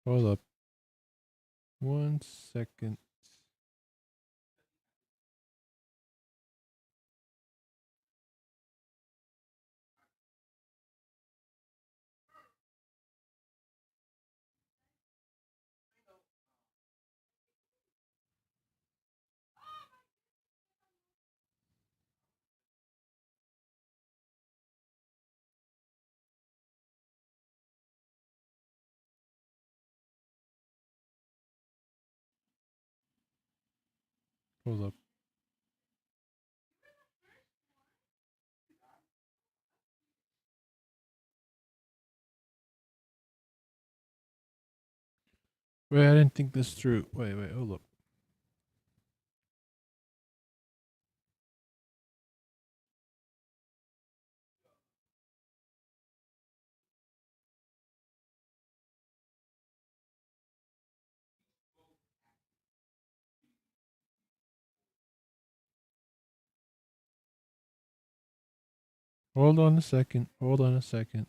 Hold up. 1 second. Hold up. Wait, I didn't think this through. Wait, hold up. Hold on a second. Hold on a second.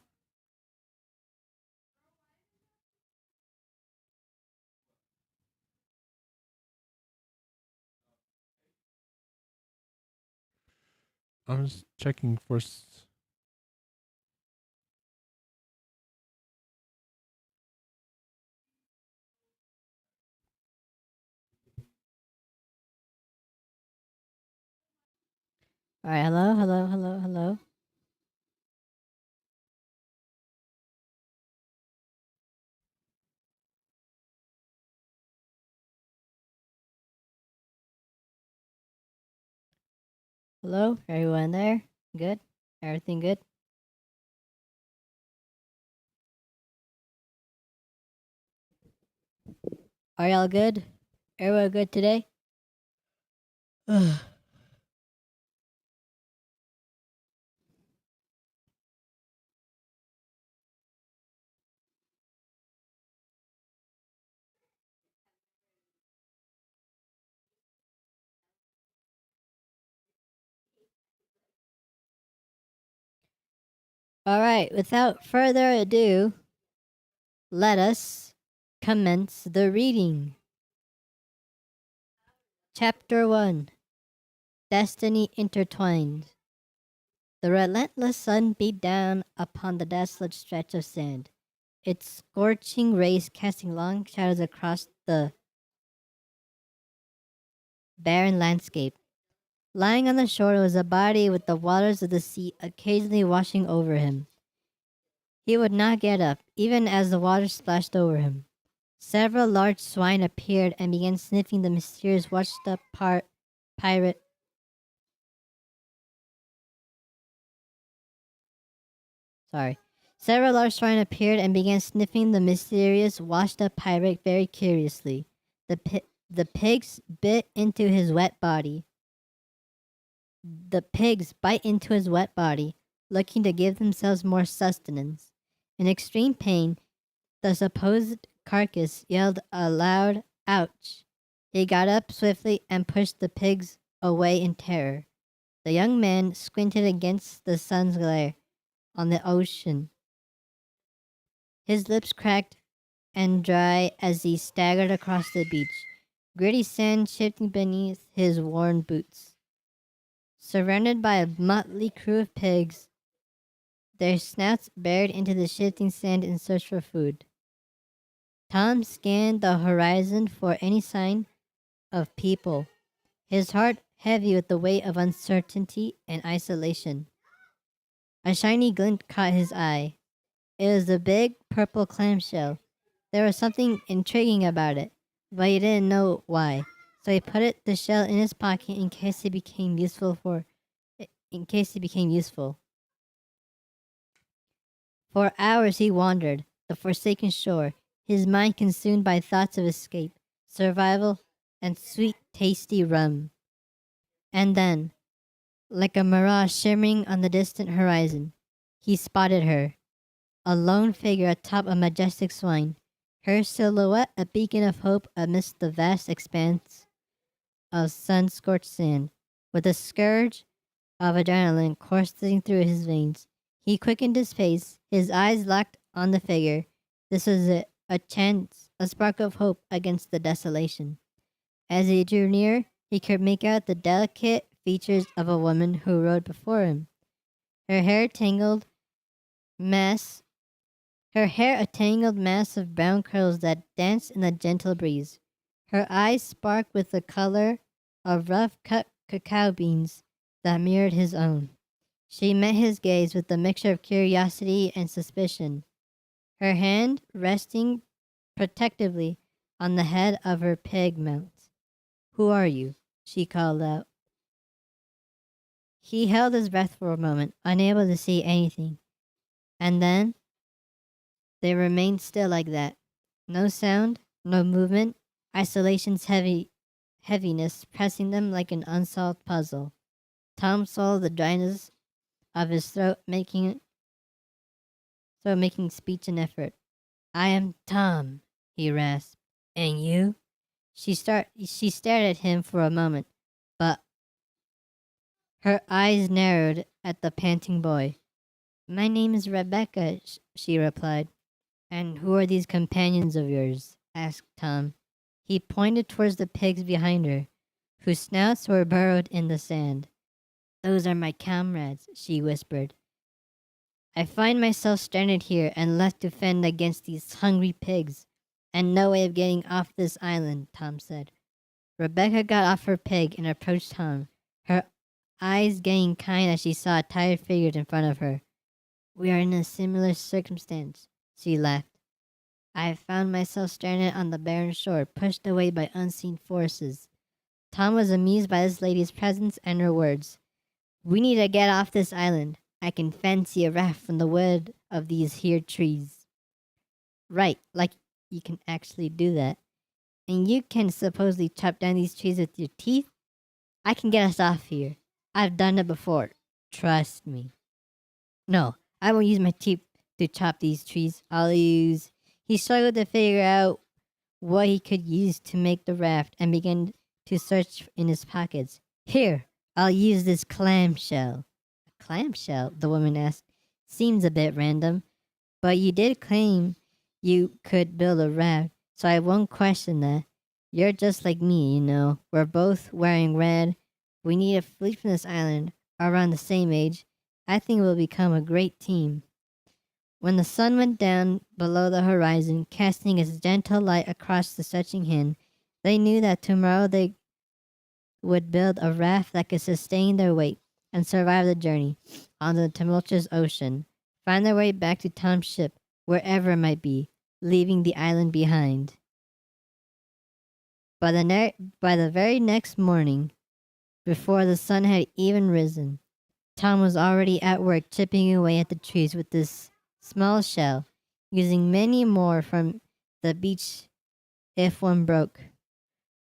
I'm just checking for. All right, hello. Hello, everyone there? Good? Everything good? Are y'all good? Everyone good today? All right, without further ado, let us commence the reading. Chapter 1, Destiny Intertwined. The relentless sun beat down upon the desolate stretch of sand, its scorching rays casting long shadows across the barren landscape. Lying on the shore was a body with the waters of the sea occasionally washing over him. He would not get up, even as the water splashed over him. Several large swine appeared and began sniffing the mysterious washed-up pirate. Sorry. Several large swine appeared and began sniffing the mysterious washed-up pirate very curiously. The pigs bit into his wet body. The pigs bite into his wet body, looking to give themselves more sustenance. In extreme pain, the supposed carcass yelled a loud ouch. He got up swiftly and pushed the pigs away in terror. The young man squinted against the sun's glare on the ocean. His lips cracked and dry as he staggered across the beach, gritty sand shifting beneath his worn boots. Surrounded by a motley crew of pigs, their snouts buried into the shifting sand in search for food. Tom scanned the horizon for any sign of people, his heart heavy with the weight of uncertainty and isolation. A shiny glint caught his eye. It was a big purple clamshell. There was something intriguing about it, but he didn't know why. So he put the shell in his pocket in case it became useful. For hours he wandered the forsaken shore, his mind consumed by thoughts of escape, survival, and sweet, tasty rum. And then, like a mirage shimmering on the distant horizon, he spotted her, a lone figure atop a majestic swine, her silhouette a beacon of hope amidst the vast expanse of sun-scorched sand. With a scourge of adrenaline coursing through his veins, he quickened his pace, his eyes locked on the figure. This was it, a spark of hope against the desolation. As he drew near, he could make out the delicate features of a woman who rode before him. Her hair mass a tangled mass of brown curls that danced in the gentle breeze. Her eyes sparkled with the color of rough cut cacao beans that mirrored his own. She met his gaze with a mixture of curiosity and suspicion, her hand resting protectively on the head of her pig mount. "Who are you?" she called out. He held his breath for a moment, unable to see anything, and then they remained still like that. No sound, no movement, isolation's heaviness pressing them like an unsolved puzzle. Tom swallowed the dryness of his making speech an effort. "I am Tom," he rasped. "And you?" She stared at him for a moment, but her eyes narrowed at the panting boy. "My name is Rebecca," she replied. "And who are these companions of yours?" asked Tom. He pointed towards the pigs behind her, whose snouts were burrowed in the sand. "Those are my comrades," she whispered. "I find myself stranded here and left to fend against these hungry pigs, and no way of getting off this island," Tom said. Rebecca got off her pig and approached Tom, her eyes getting kind as she saw a tired figure in front of her. "We are in a similar circumstance," she laughed. "I have found myself stranded on the barren shore, pushed away by unseen forces." Tom was amused by this lady's presence and her words. "We need to get off this island. I can fancy a raft from the wood of these here trees." "Right, like you can actually do that. And you can supposedly chop down these trees with your teeth? I can get us off here. I've done it before. Trust me." "No, I won't use my teeth to chop these trees. I'll use..." He struggled to figure out what he could use to make the raft and began to search in his pockets. "Here, I'll use this clamshell." "A clamshell?" the woman asked. "Seems a bit random, but you did claim you could build a raft, so I won't question that. You're just like me, you know. We're both wearing red. We need to flee from this island. Around the same age. I think we'll become a great team." When the sun went down below the horizon, casting its gentle light across the stretching hill, they knew that tomorrow they would build a raft that could sustain their weight and survive the journey on the tumultuous ocean, find their way back to Tom's ship, wherever it might be, leaving the island behind. By the very next morning, before the sun had even risen, Tom was already at work chipping away at the trees with this small shell, using many more from the beach if one broke.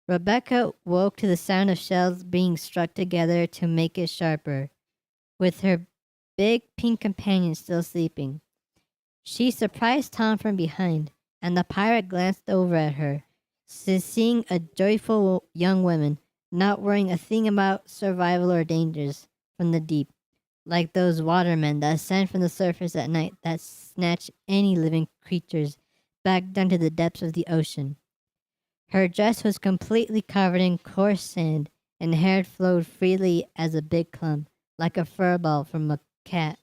Rebecca woke to the sound of shells being struck together to make it sharper, with her big pink companion still sleeping. She surprised Tom from behind, and the pirate glanced over at her, seeing a joyful young woman, not worrying a thing about survival or dangers from the deep, like those watermen that ascend from the surface at night that snatch any living creatures back down to the depths of the ocean. Her dress was completely covered in coarse sand, and hair flowed freely as a big clump, like a fur ball from a cat.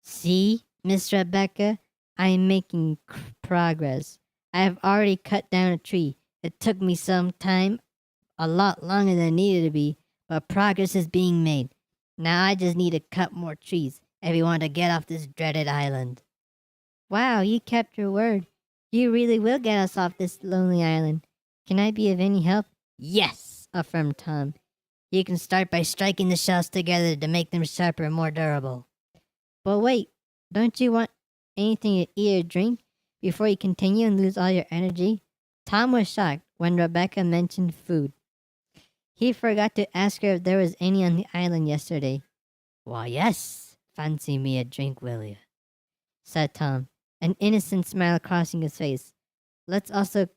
"See, Miss Rebecca, I am making progress. I have already cut down a tree. It took me some time, a lot longer than it needed to be, but progress is being made. Now I just need to cut more trees if we want to get off this dreaded island." "Wow, you kept your word. You really will get us off this lonely island. Can I be of any help?" "Yes," affirmed Tom. "You can start by striking the shells together to make them sharper and more durable." "But wait, don't you want anything to eat or drink before you continue and lose all your energy?" Tom was shocked when Rebecca mentioned food. He forgot to ask her if there was any on the island yesterday. "Why, yes. Fancy me a drink, will you?" said Tom, an innocent smile crossing his face. Let's also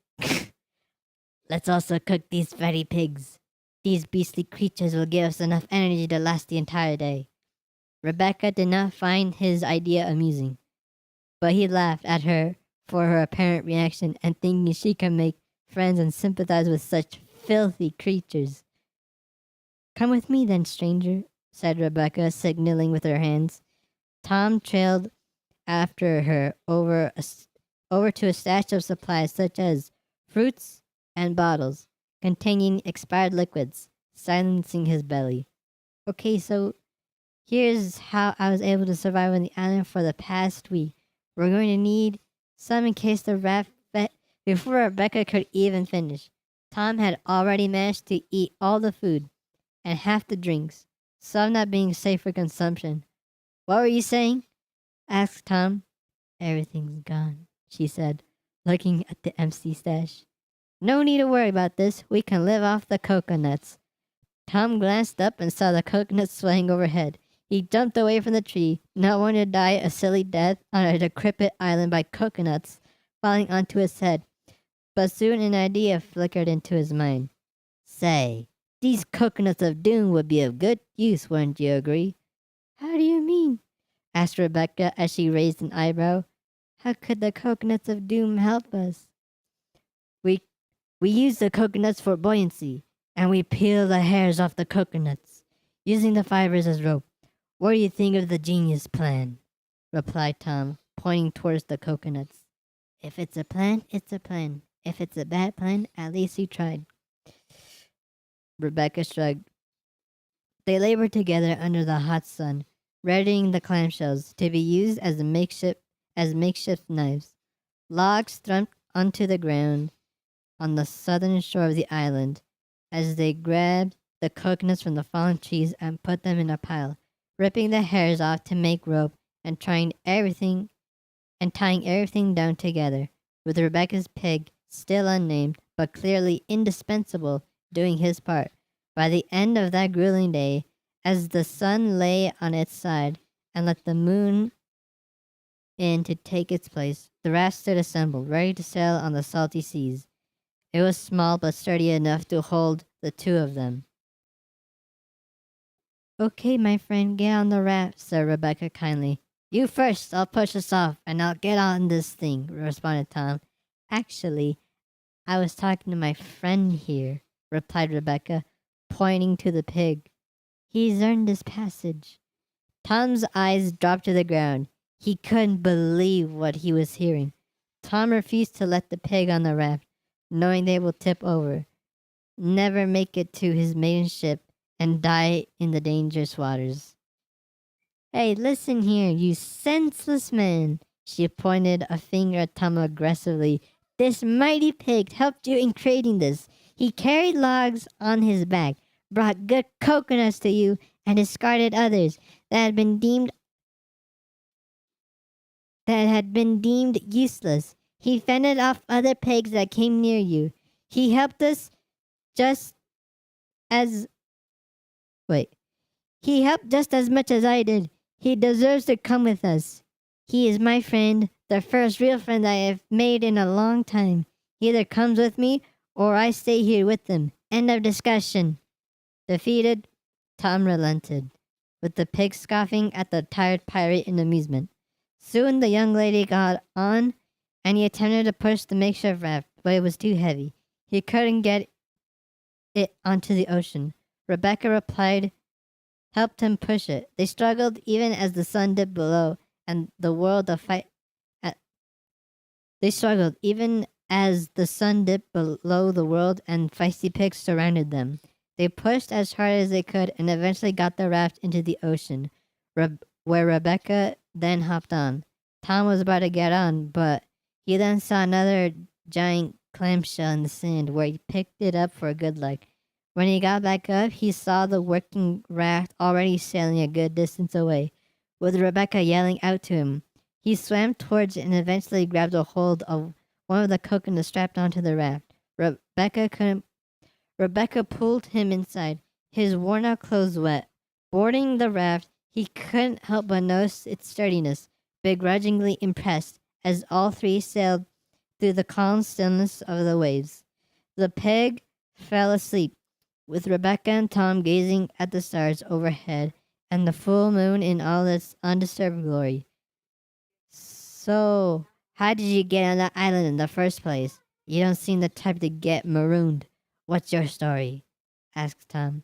cook these fatty pigs. These beastly creatures will give us enough energy to last the entire day." Rebecca did not find his idea amusing, but he laughed at her for her apparent reaction and thinking she can make friends and sympathize with such filthy creatures. Come with me then, stranger, said Rebecca, signaling with her hands. Tom trailed after her over to a stash of supplies such as fruits and bottles containing expired liquids, silencing his belly. Okay, so here's how I was able to survive on the island for the past week. We're going to need some in case the raft before Rebecca could even finish. Tom had already managed to eat all the food and half the drinks, some not being safe for consumption. What were you saying? Asked Tom. Everything's gone, she said, looking at the empty stash. No need to worry about this. We can live off the coconuts. Tom glanced up and saw the coconuts swaying overhead. He jumped away from the tree, not wanting to die a silly death on a decrepit island by coconuts falling onto his head. But soon an idea flickered into his mind. Say, these coconuts of doom would be of good use, wouldn't you agree? How do you mean? Asked Rebecca as she raised an eyebrow. How could the coconuts of doom help us? We use the coconuts for buoyancy, and we peel the hairs off the coconuts, using the fibers as rope. What do you think of the genius plan? Replied Tom, pointing towards the coconuts. If it's a plan, it's a plan. If it's a bad plan, at least he tried. Rebecca shrugged. They labored together under the hot sun, readying the clamshells to be used as makeshift knives. Logs thumped onto the ground on the southern shore of the island as they grabbed the coconuts from the fallen trees and put them in a pile, ripping the hairs off to make rope and tying everything down together, with Rebecca's pig, still unnamed but clearly indispensable, doing his part. By the end of that grueling day, as the sun lay on its side and let the moon in to take its place, the raft stood assembled, ready to sail on the salty seas. It was small but sturdy enough to hold the two of them. Okay, my friend, get on the raft, said Rebecca kindly. You first, I'll push us off, and I'll get on this thing, responded Tom. Actually, I was talking to my friend here, replied Rebecca, pointing to the pig. He's earned his passage. Tom's eyes dropped to the ground. He couldn't believe what he was hearing. Tom refused to let the pig on the raft, knowing they will tip over, never make it to his maiden ship, and die in the dangerous waters. Hey, listen here, you senseless man. She pointed a finger at Tom aggressively. This mighty pig helped you in creating this. He carried logs on his back, brought good coconuts to you, and discarded others that had been deemed useless. He fended off other pigs that came near you. He helped us just as He helped just as much as I did. He deserves to come with us. He is my friend, the first real friend I have made in a long time. He either comes with me or I stay here with him. End of discussion. Defeated, Tom relented, with the pig scoffing at the tired pirate in amusement. Soon the young lady got on, and he attempted to push the makeshift raft, but it was too heavy. He couldn't get it onto the ocean. Rebecca helped him push it. They struggled even as the sun dipped below, and the world of fight. They struggled even as the sun dipped below the world, and feisty pigs surrounded them. They pushed as hard as they could, and eventually got the raft into the ocean, where Rebecca then hopped on. Tom was about to get on, but he then saw another giant clamshell in the sand, where he picked it up for good luck. When he got back up, he saw the working raft already sailing a good distance away, with Rebecca yelling out to him. He swam towards it and eventually grabbed a hold of one of the coconuts strapped onto the raft. Rebecca pulled him inside, his worn-out clothes wet. Boarding the raft, he couldn't help but notice its sturdiness, begrudgingly impressed, as all three sailed through the calm stillness of the waves. The pig fell asleep, with Rebecca and Tom gazing at the stars overhead and the full moon in all its undisturbed glory. So, How did you get on that island in the first place? You don't seem the type to get marooned. What's your story? Asked Tom.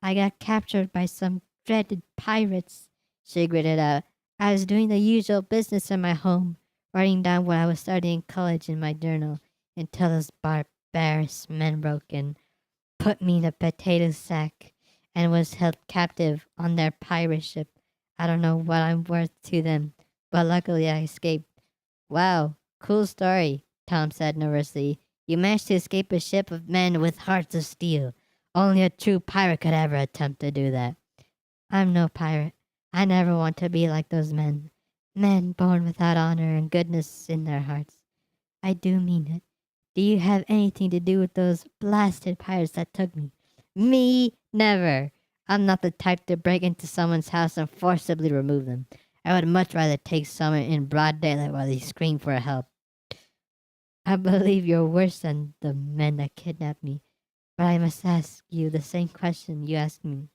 I got captured by some dreaded pirates, she gritted out. I was doing the usual business in my home, writing down what I was studying in college in my journal, until those barbarous men broke in, put me in a potato sack, and was held captive on their pirate ship. I don't know what I'm worth to them, but luckily I escaped. Wow, cool story, Tom said nervously. You managed to escape a ship of men with hearts of steel. Only a true pirate could ever attempt to do that. I'm no pirate. I never want to be like those men. Men born without honor and goodness in their hearts. I do mean it. Do you have anything to do with those blasted pirates that took me? Me? Never. I'm not the type to break into someone's house and forcibly remove them. I would much rather take someone in broad daylight while they scream for help. I believe you're worse than the men that kidnapped me, but I must ask you the same question you asked me.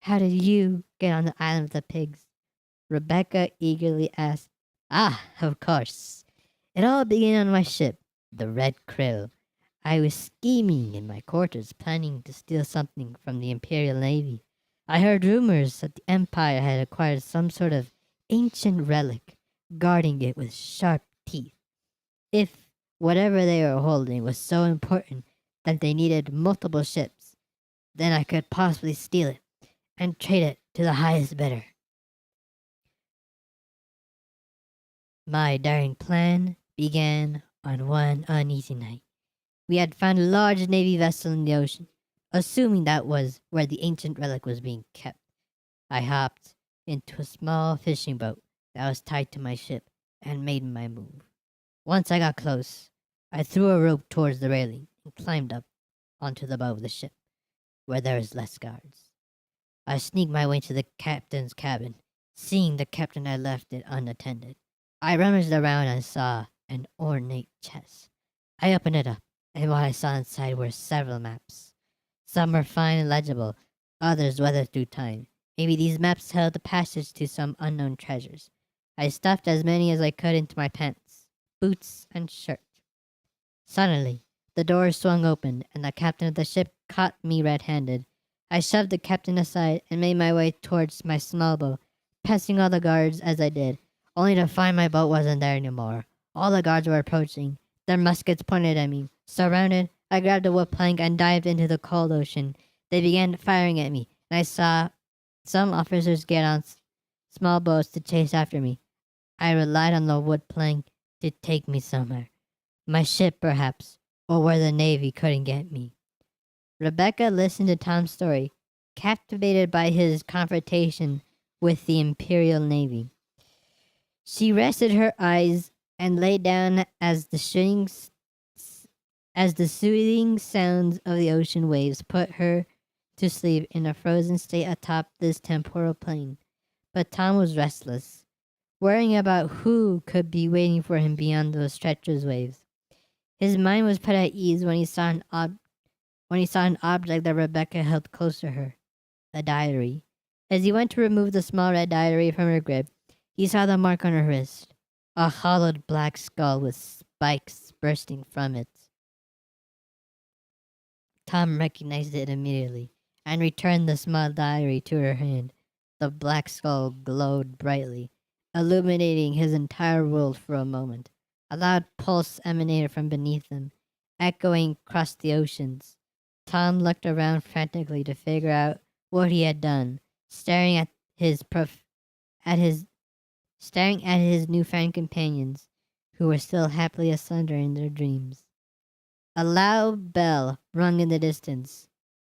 How did you get on the island of the pigs? Rebecca eagerly asked. Ah, of course. It all began on my ship, the Red Krill. I was scheming in my quarters, planning to steal something from the Imperial Navy. I heard rumors that the Empire had acquired some sort of ancient relic, guarding it with sharp teeth. If whatever they were holding was so important that they needed multiple ships, then I could possibly steal it and trade it to the highest bidder. My daring plan began on one uneasy night. We had found a large Navy vessel in the ocean, assuming that was where the ancient relic was being kept. I hopped into a small fishing boat that was tied to my ship and made my move. Once I got close, I threw a rope towards the railing and climbed up onto the bow of the ship, where there was less guards. I sneaked my way to the captain's cabin, seeing the captain had left it unattended. I rummaged around and saw an ornate chest. I opened it up, and what I saw inside were several maps. Some were fine and legible, others weathered through time. Maybe these maps held the passage to some unknown treasures. I stuffed as many as I could into my pants, boots, and shirt. Suddenly, the door swung open, and the captain of the ship caught me red-handed. I shoved the captain aside and made my way towards my small boat, passing all the guards as I did, only to find my boat wasn't there anymore. All the guards were approaching, their muskets pointed at me. Surrounded, I grabbed a wood plank and dived into the cold ocean. They began firing at me, and I saw some officers get on small boats to chase after me. I relied on the wood plank to take me somewhere. My ship, perhaps, or where the Navy couldn't get me. Rebecca listened to Tom's story, captivated by his confrontation with the Imperial Navy. She rested her eyes and lay down as the soothing sounds of the ocean waves put her to sleep in a frozen state atop this temporal plane. But Tom was restless, worrying about who could be waiting for him beyond those treacherous waves. His mind was put at ease when he saw an object that Rebecca held close to her, a diary. As he went to remove the small red diary from her grip, he saw the mark on her wrist, a hollowed black skull with spikes bursting from it. Tom recognized it immediately and returned the small diary to her hand. The black skull glowed brightly, illuminating his entire world for a moment. A loud pulse emanated from beneath them, echoing across the oceans. Tom looked around frantically to figure out what he had done, staring at his newfound companions, who were still happily asunder in their dreams. A loud bell rung in the distance.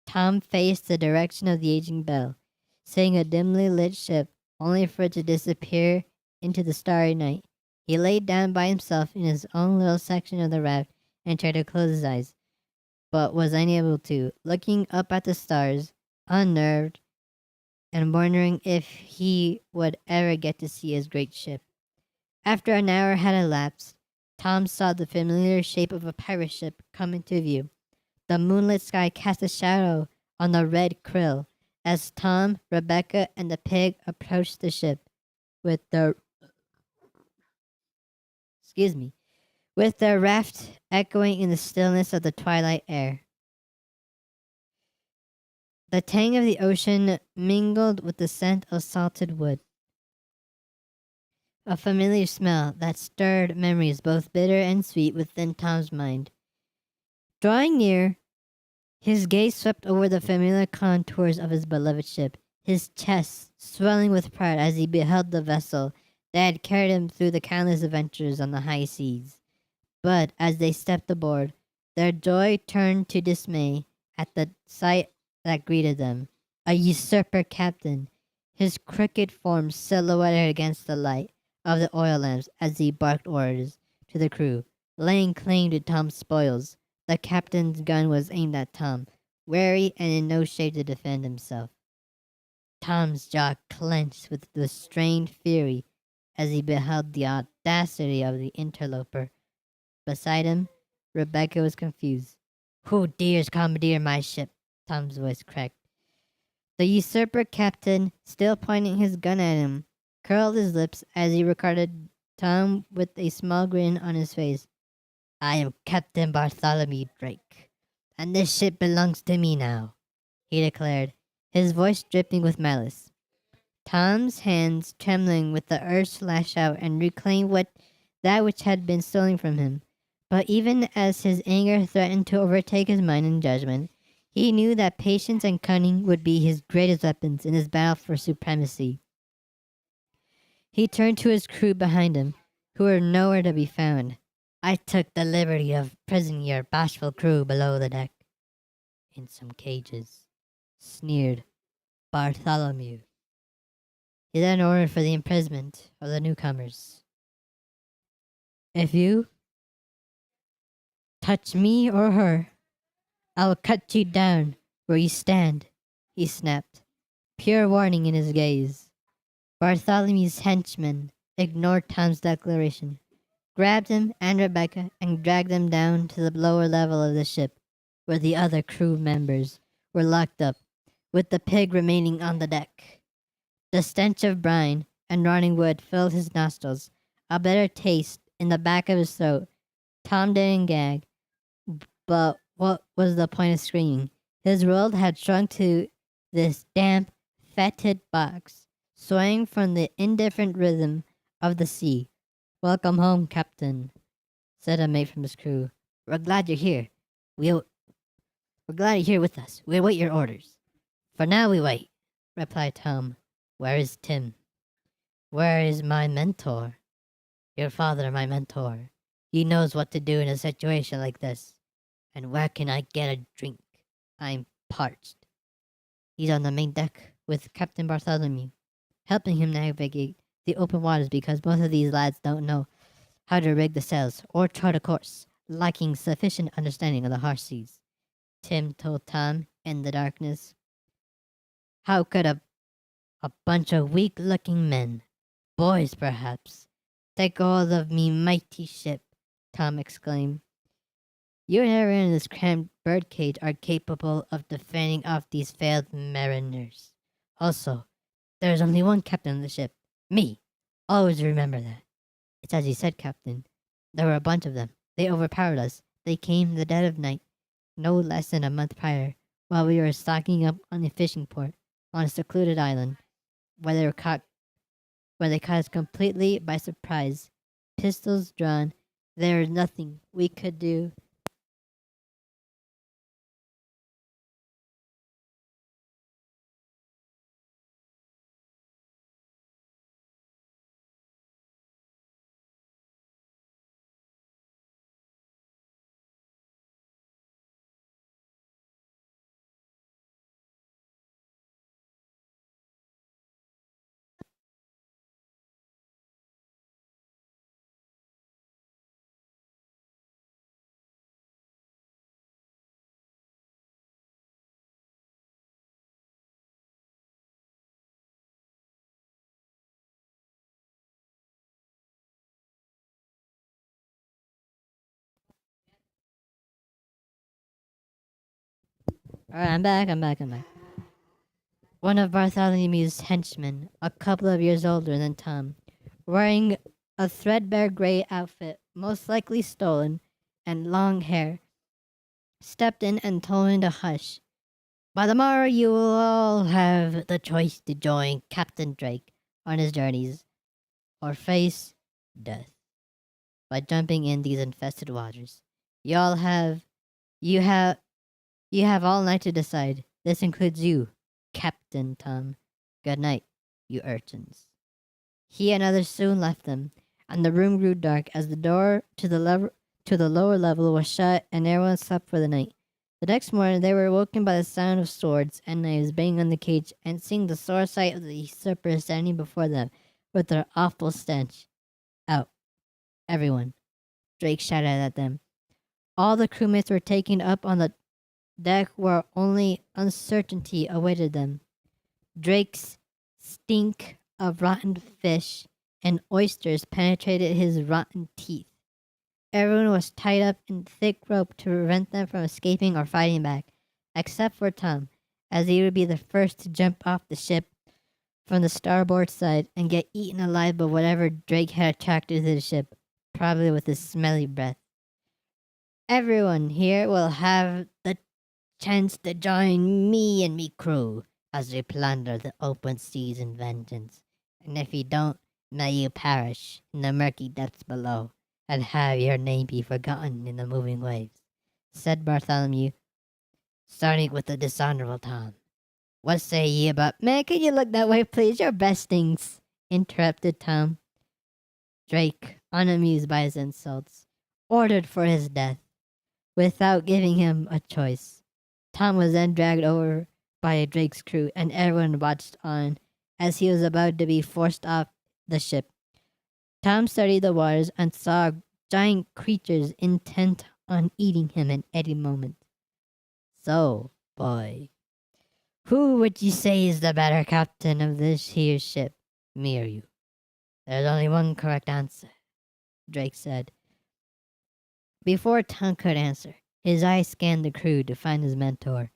Tom faced the direction of the aging bell, seeing a dimly lit ship, only for it to disappear into the starry night. He laid down by himself in his own little section of the raft and tried to close his eyes, but was unable to, looking up at the stars, unnerved, and wondering if he would ever get to see his great ship. After an hour had elapsed, Tom saw the familiar shape of a pirate ship come into view. The moonlit sky cast a shadow on the Red Krill as Tom, Rebecca, and the pig approached the ship with the with their raft echoing in the stillness of the twilight air. The tang of the ocean mingled with the scent of salted wood, a familiar smell that stirred memories both bitter and sweet within Tom's mind. Drawing near, his gaze swept over the familiar contours of his beloved ship, his chest swelling with pride as he beheld the vessel that had carried him through the countless adventures on the high seas. But as they stepped aboard, their joy turned to dismay at the sight that greeted them. A usurper captain, his crooked form silhouetted against the light of the oil lamps as he barked orders to the crew, laying claim to Tom's spoils. The captain's gun was aimed at Tom, wary and in no shape to defend himself. Tom's jaw clenched with restrained fury as he beheld the audacity of the interloper. Beside him, Rebecca was confused. "Who dares commandeer my ship?" Tom's voice cracked. The usurper captain, still pointing his gun at him, curled his lips as he regarded Tom with a small grin on his face. "I am Captain Bartholomew Drake, and this ship belongs to me now," he declared, his voice dripping with malice. Tom's hands trembling with the urge to lash out and reclaim that which had been stolen from him. But even as his anger threatened to overtake his mind and judgment, he knew that patience and cunning would be his greatest weapons in his battle for supremacy. He turned to his crew behind him, who were nowhere to be found. "I took the liberty of imprisoning your bashful crew below the deck, in some cages," sneered Bartholomew. He then ordered for the imprisonment of the newcomers. "If you touch me or her, I will cut you down where you stand," he snapped, pure warning in his gaze. Bartholomew's henchmen ignored Tom's declaration, grabbed him and Rebecca, and dragged them down to the lower level of the ship, where the other crew members were locked up, with the pig remaining on the deck. The stench of brine and rotting wood filled his nostrils, a bitter taste in the back of his throat. Tom didn't gag, but what was the point of screaming? His world had shrunk to this damp, fetid box, swaying from the indifferent rhythm of the sea. "Welcome home, Captain," said a mate from his crew. We're glad you're here with us. We await your orders." "For now we wait," replied Tom. "Where is Tim?" "Where is my mentor?" "Your father, my mentor. He knows what to do in a situation like this." "And where can I get a drink? I'm parched." "He's on the main deck with Captain Bartholomew, helping him navigate the open waters because both of these lads don't know how to rig the sails or chart a course, lacking sufficient understanding of the harsh seas," Tim told Tom in the darkness. "How could a bunch of weak-looking men, boys perhaps, take hold of me mighty ship?" Tom exclaimed. "You and everyone in this cramped birdcage are capable of defending off these failed mariners. Also, there is only one captain of the ship, me. Always remember that." "It's as you said, Captain. There were a bunch of them. They overpowered us. They came in the dead of night, no less than a month prior, while we were stocking up on a fishing port on a secluded island, where they caught us completely by surprise, pistols drawn. There was nothing we could do." Alright, I'm back. One of Bartholomew's henchmen, a couple of years older than Tom, wearing a threadbare gray outfit most likely stolen, and long hair, stepped in and told him to hush. By tomorrow, you will all have the choice to join Captain Drake on his journeys or face death by jumping in these infested waters. You all have you have you have all night to decide. This includes you, Captain Tom. Good night, you urchins. He and others soon left them, and the room grew dark as the door to the lower level was shut and everyone slept for the night. The next morning they were woken by the sound of swords and knives banging on the cage and seeing the sore sight of the usurper standing before them with their awful stench. Out, everyone, Drake shouted at them. All the crewmates were taken up on the deck where only uncertainty awaited them. Drake's stink of rotten fish and oysters penetrated his rotten teeth. Everyone was tied up in thick rope to prevent them from escaping or fighting back, except for Tom, as he would be the first to jump off the ship from the starboard side and get eaten alive by whatever Drake had attracted to the ship, probably with his smelly breath. Everyone here will have the chance to join me and me crew as we plunder the open seas in vengeance. And if you don't, may you perish in the murky depths below, and have your name be forgotten in the moving waves, said Bartholomew, starting with the dishonorable Tom. What say ye about— Man, can you look that way, please? Your best things, interrupted Tom. Drake, unamused by his insults, ordered for his death, without giving him a choice. Tom was then dragged over by Drake's crew, and everyone watched on as he was about to be forced off the ship. Tom studied the waters and saw giant creatures intent on eating him at any moment. So, boy, who would you say is the better captain of this here ship, me or you? There's only one correct answer, Drake said. Before Tom could answer, his eyes scanned the crew to find his mentor,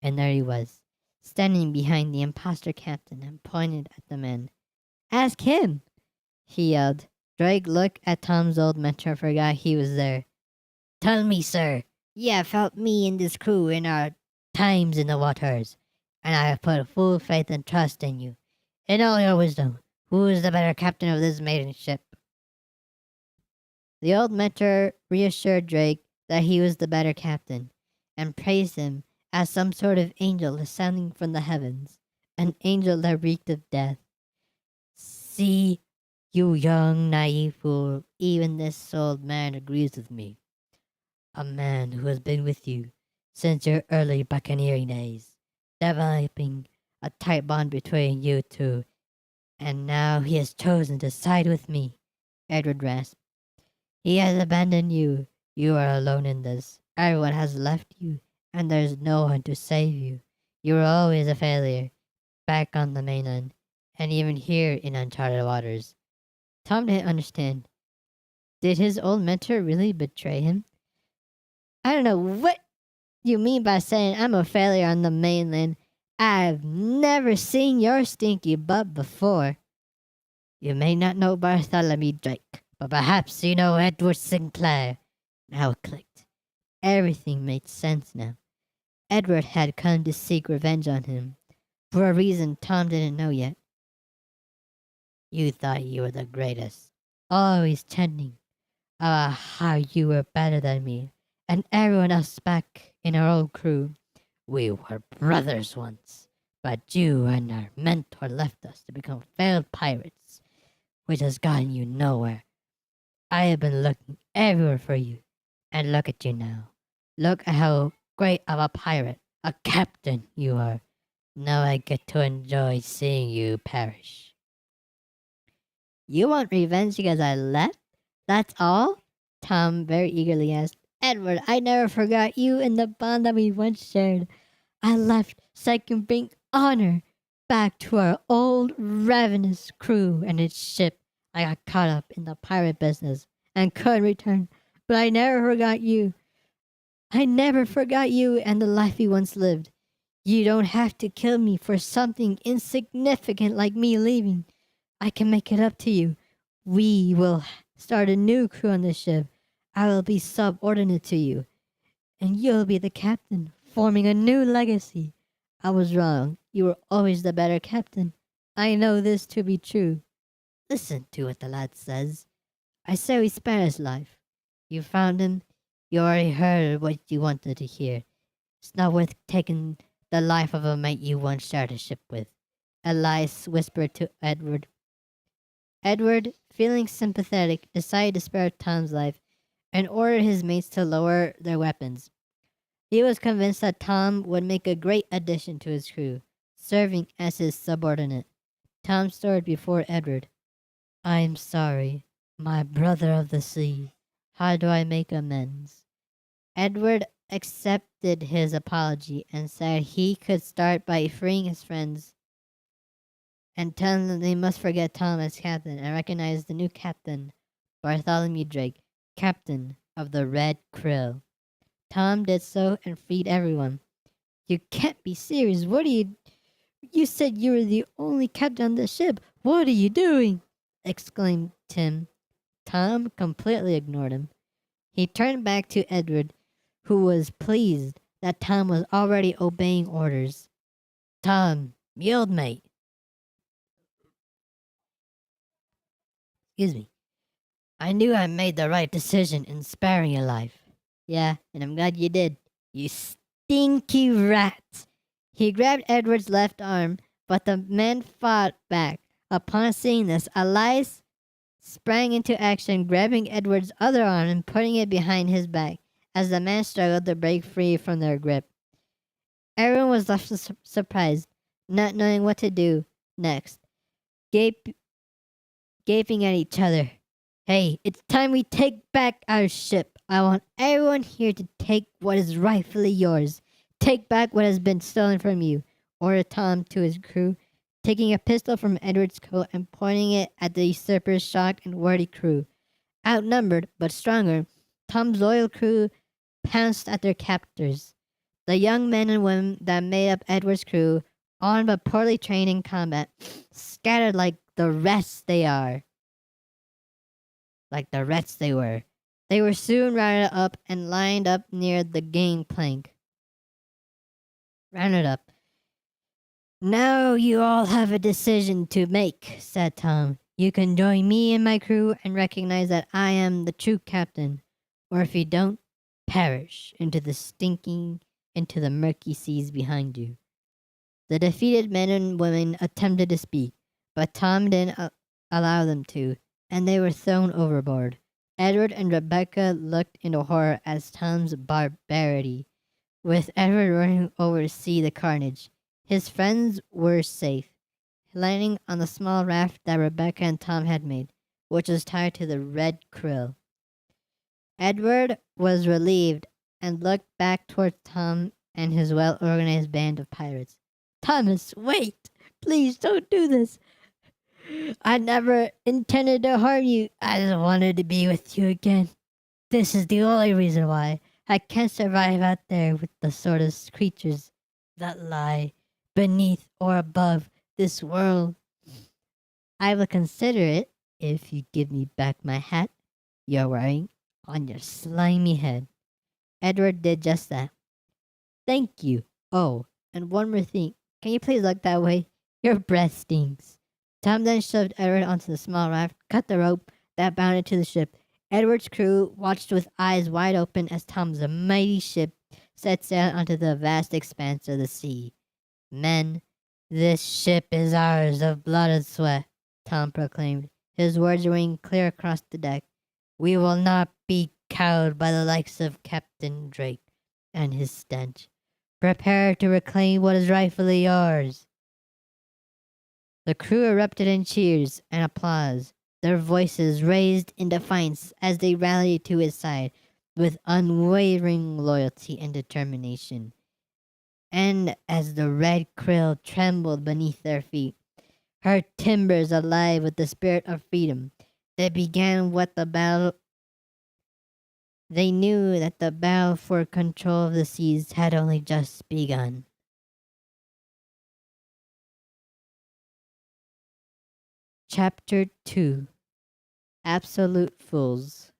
and there he was, standing behind the imposter captain and pointed at the men. Ask him, he yelled. Drake looked at Tom's old mentor and forgot he was there. Tell me, sir, ye have helped me and this crew in our times in the waters, and I have put full faith and trust in you. In all your wisdom, who is the better captain of this maiden ship? The old mentor reassured Drake that he was the better captain, and praised him as some sort of angel descending from the heavens, an angel that reeked of death. See, you young, naive fool, even this old man agrees with me. A man who has been with you since your early buccaneering days, developing a tight bond between you two, and now he has chosen to side with me, Edward rasped. He has abandoned you. You are alone in this. Everyone has left you, and there's no one to save you. You were always a failure, back on the mainland, and even here in uncharted waters. Tom didn't understand. Did his old mentor really betray him? I don't know what you mean by saying I'm a failure on the mainland. I've never seen your stinky butt before. You may not know Bartholomew Drake, but perhaps you know Edward Sinclair. Now it clicked. Everything made sense now. Edward had come to seek revenge on him, for a reason Tom didn't know yet. You thought you were the greatest, always chanting about how you were better than me and everyone else back in our old crew. We were brothers once, but you and our mentor left us to become failed pirates, which has gotten you nowhere. I have been looking everywhere for you, and look at you now. Look at how great of a pirate, a captain you are. Now I get to enjoy seeing you perish. You want revenge because I left? That's all? Tom very eagerly asked. Edward, I never forgot you and the bond that we once shared. I left so I can bring honor back to our old ravenous crew and its ship. I got caught up in the pirate business and couldn't return, but I never forgot you. I never forgot you and the life we once lived. You don't have to kill me for something insignificant like me leaving. I can make it up to you. We will start a new crew on the ship. I will be subordinate to you, and you'll be the captain, forming a new legacy. I was wrong. You were always the better captain. I know this to be true. Listen to what the lad says. I say we spare his life. You found him. You already heard what you wanted to hear. It's not worth taking the life of a mate you once shared a ship with. Elias whispered to Edward. Edward, feeling sympathetic, decided to spare Tom's life and ordered his mates to lower their weapons. He was convinced that Tom would make a great addition to his crew, serving as his subordinate. Tom stood before Edward. I am sorry, my brother of the sea. How do I make amends? Edward accepted his apology and said he could start by freeing his friends and telling them they must forget Tom as captain and recognize the new captain, Bartholomew Drake, captain of the Red Krill. Tom did so and freed everyone. You can't be serious. What are you... You said you were the only captain on the ship. What are you doing? Exclaimed Tim. Tom completely ignored him. He turned back to Edward, who was pleased that Tom was already obeying orders. Tom, me old mate. Excuse me. I knew I made the right decision in sparing your life. Yeah, and I'm glad you did. You stinky rat. He grabbed Edward's left arm, but the man fought back. Upon seeing this, Elias sprang into action, grabbing Edward's other arm and putting it behind his back as the man struggled to break free from their grip. Everyone was left surprised, not knowing what to do next, gaping at each other. Hey, it's time we take back our ship. I want everyone here to take what is rightfully yours. Take back what has been stolen from you, ordered Tom to his crew, taking a pistol from Edward's coat and pointing it at the usurper's shocked and worried crew. Outnumbered, but stronger, Tom's loyal crew pounced at their captors. The young men and women that made up Edward's crew, armed but poorly trained in combat, scattered like the rats they are. Like the rats they were. They were soon rounded up and lined up near the gangplank. Rounded up. Now you all have a decision to make, said Tom. You can join me and my crew and recognize that I am the true captain. Or if you don't, perish into the murky seas behind you. The defeated men and women attempted to speak, but Tom didn't allow them to, and they were thrown overboard. Edward and Rebecca looked into horror at Tom's barbarity, with Edward running over to see the carnage. His friends were safe, landing on the small raft that Rebecca and Tom had made, which was tied to the Red Krill. Edward was relieved and looked back toward Tom and his well-organized band of pirates. Thomas, wait! Please don't do this! I never intended to harm you. I just wanted to be with you again. This is the only reason why. I can't survive out there with the sort of creatures that lie beneath or above this world. I will consider it if you give me back my hat you're wearing on your slimy head. Edward did just that. Thank you. Oh, and one more thing. Can you please look that way? Your breath stinks. Tom then shoved Edward onto the small raft, cut the rope that bound it to the ship. Edward's crew watched with eyes wide open as Tom's mighty ship set sail onto the vast expanse of the sea. Men, this ship is ours of blood and sweat, Tom proclaimed. His words ringing clear across the deck. We will not be cowed by the likes of Captain Drake and his stench. Prepare to reclaim what is rightfully yours. The crew erupted in cheers and applause, their voices raised in defiance as they rallied to his side with unwavering loyalty and determination. And as the Red Krill trembled beneath their feet, her timbers alive with the spirit of freedom, they began what the battle. They knew that the battle for control of the seas had only just begun. Chapter 2 Absolute fools.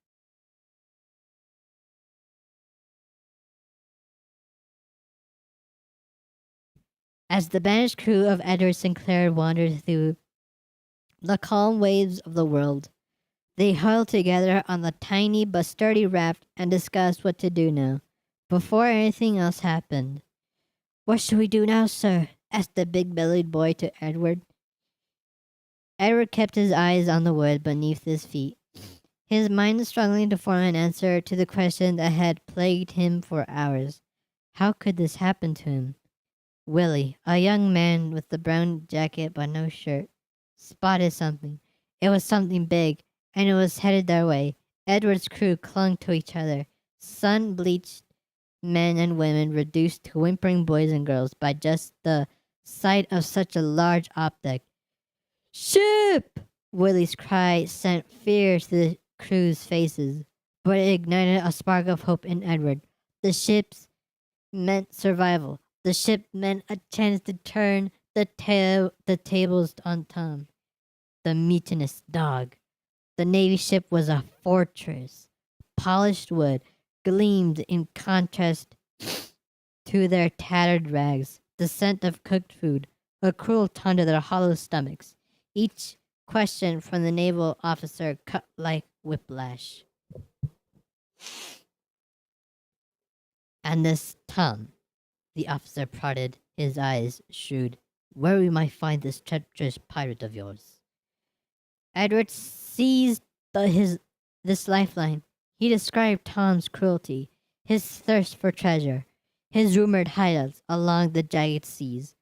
As the banished crew of Edward Sinclair wandered through the calm waves of the world, they huddled together on the tiny but sturdy raft and discussed what to do now, before anything else happened. What should we do now, sir? Asked the big-bellied boy to Edward. Edward kept his eyes on the wood beneath his feet, his mind struggling to form an answer to the question that had plagued him for hours. How could this happen to him? Willie, a young man with the brown jacket but no shirt, spotted something. It was something big, and it was headed their way. Edward's crew clung to each other, sun-bleached men and women reduced to whimpering boys and girls by just the sight of such a large object. Ship! Willie's cry sent fear to the crew's faces, but it ignited a spark of hope in Edward. The ships meant survival. The ship meant a chance to turn the tables on Tom, the mutinous dog. The Navy ship was a fortress. Polished wood gleamed in contrast to their tattered rags, the scent of cooked food, a cruel taunt to their hollow stomachs. Each question from the naval officer cut like whiplash. And this Tom, the officer prodded, his eyes shrewd, where we might find this treacherous pirate of yours. Edward seized this lifeline. He described Tom's cruelty, his thirst for treasure, his rumored hideouts along the jagged seas,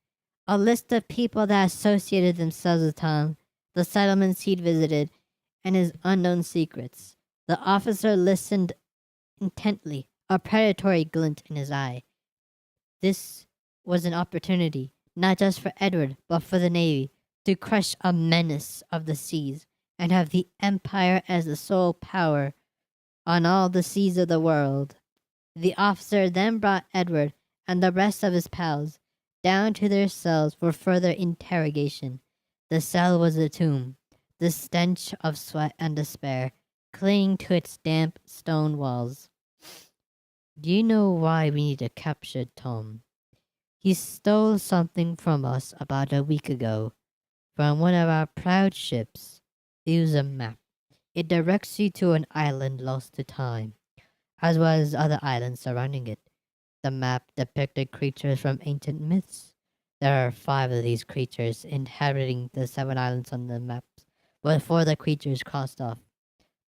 a list of people that associated themselves with Tom, the settlements he'd visited, and his unknown secrets. The officer listened intently, a predatory glint in his eye. This was an opportunity, not just for Edward, but for the Navy, to crush a menace of the seas and have the Empire as the sole power on all the seas of the world. The officer then brought Edward and the rest of his pals down to their cells for further interrogation. The cell was a tomb, the stench of sweat and despair clinging to its damp stone walls. Do you know why we need to capture Tom? He stole something from us about a week ago, from one of our proud ships. It was a map. It directs you to an island lost to time, as well as other islands surrounding it. The map depicted creatures from ancient myths. There are 5 of these creatures inhabiting the 7 islands on the maps, before the creatures crossed off.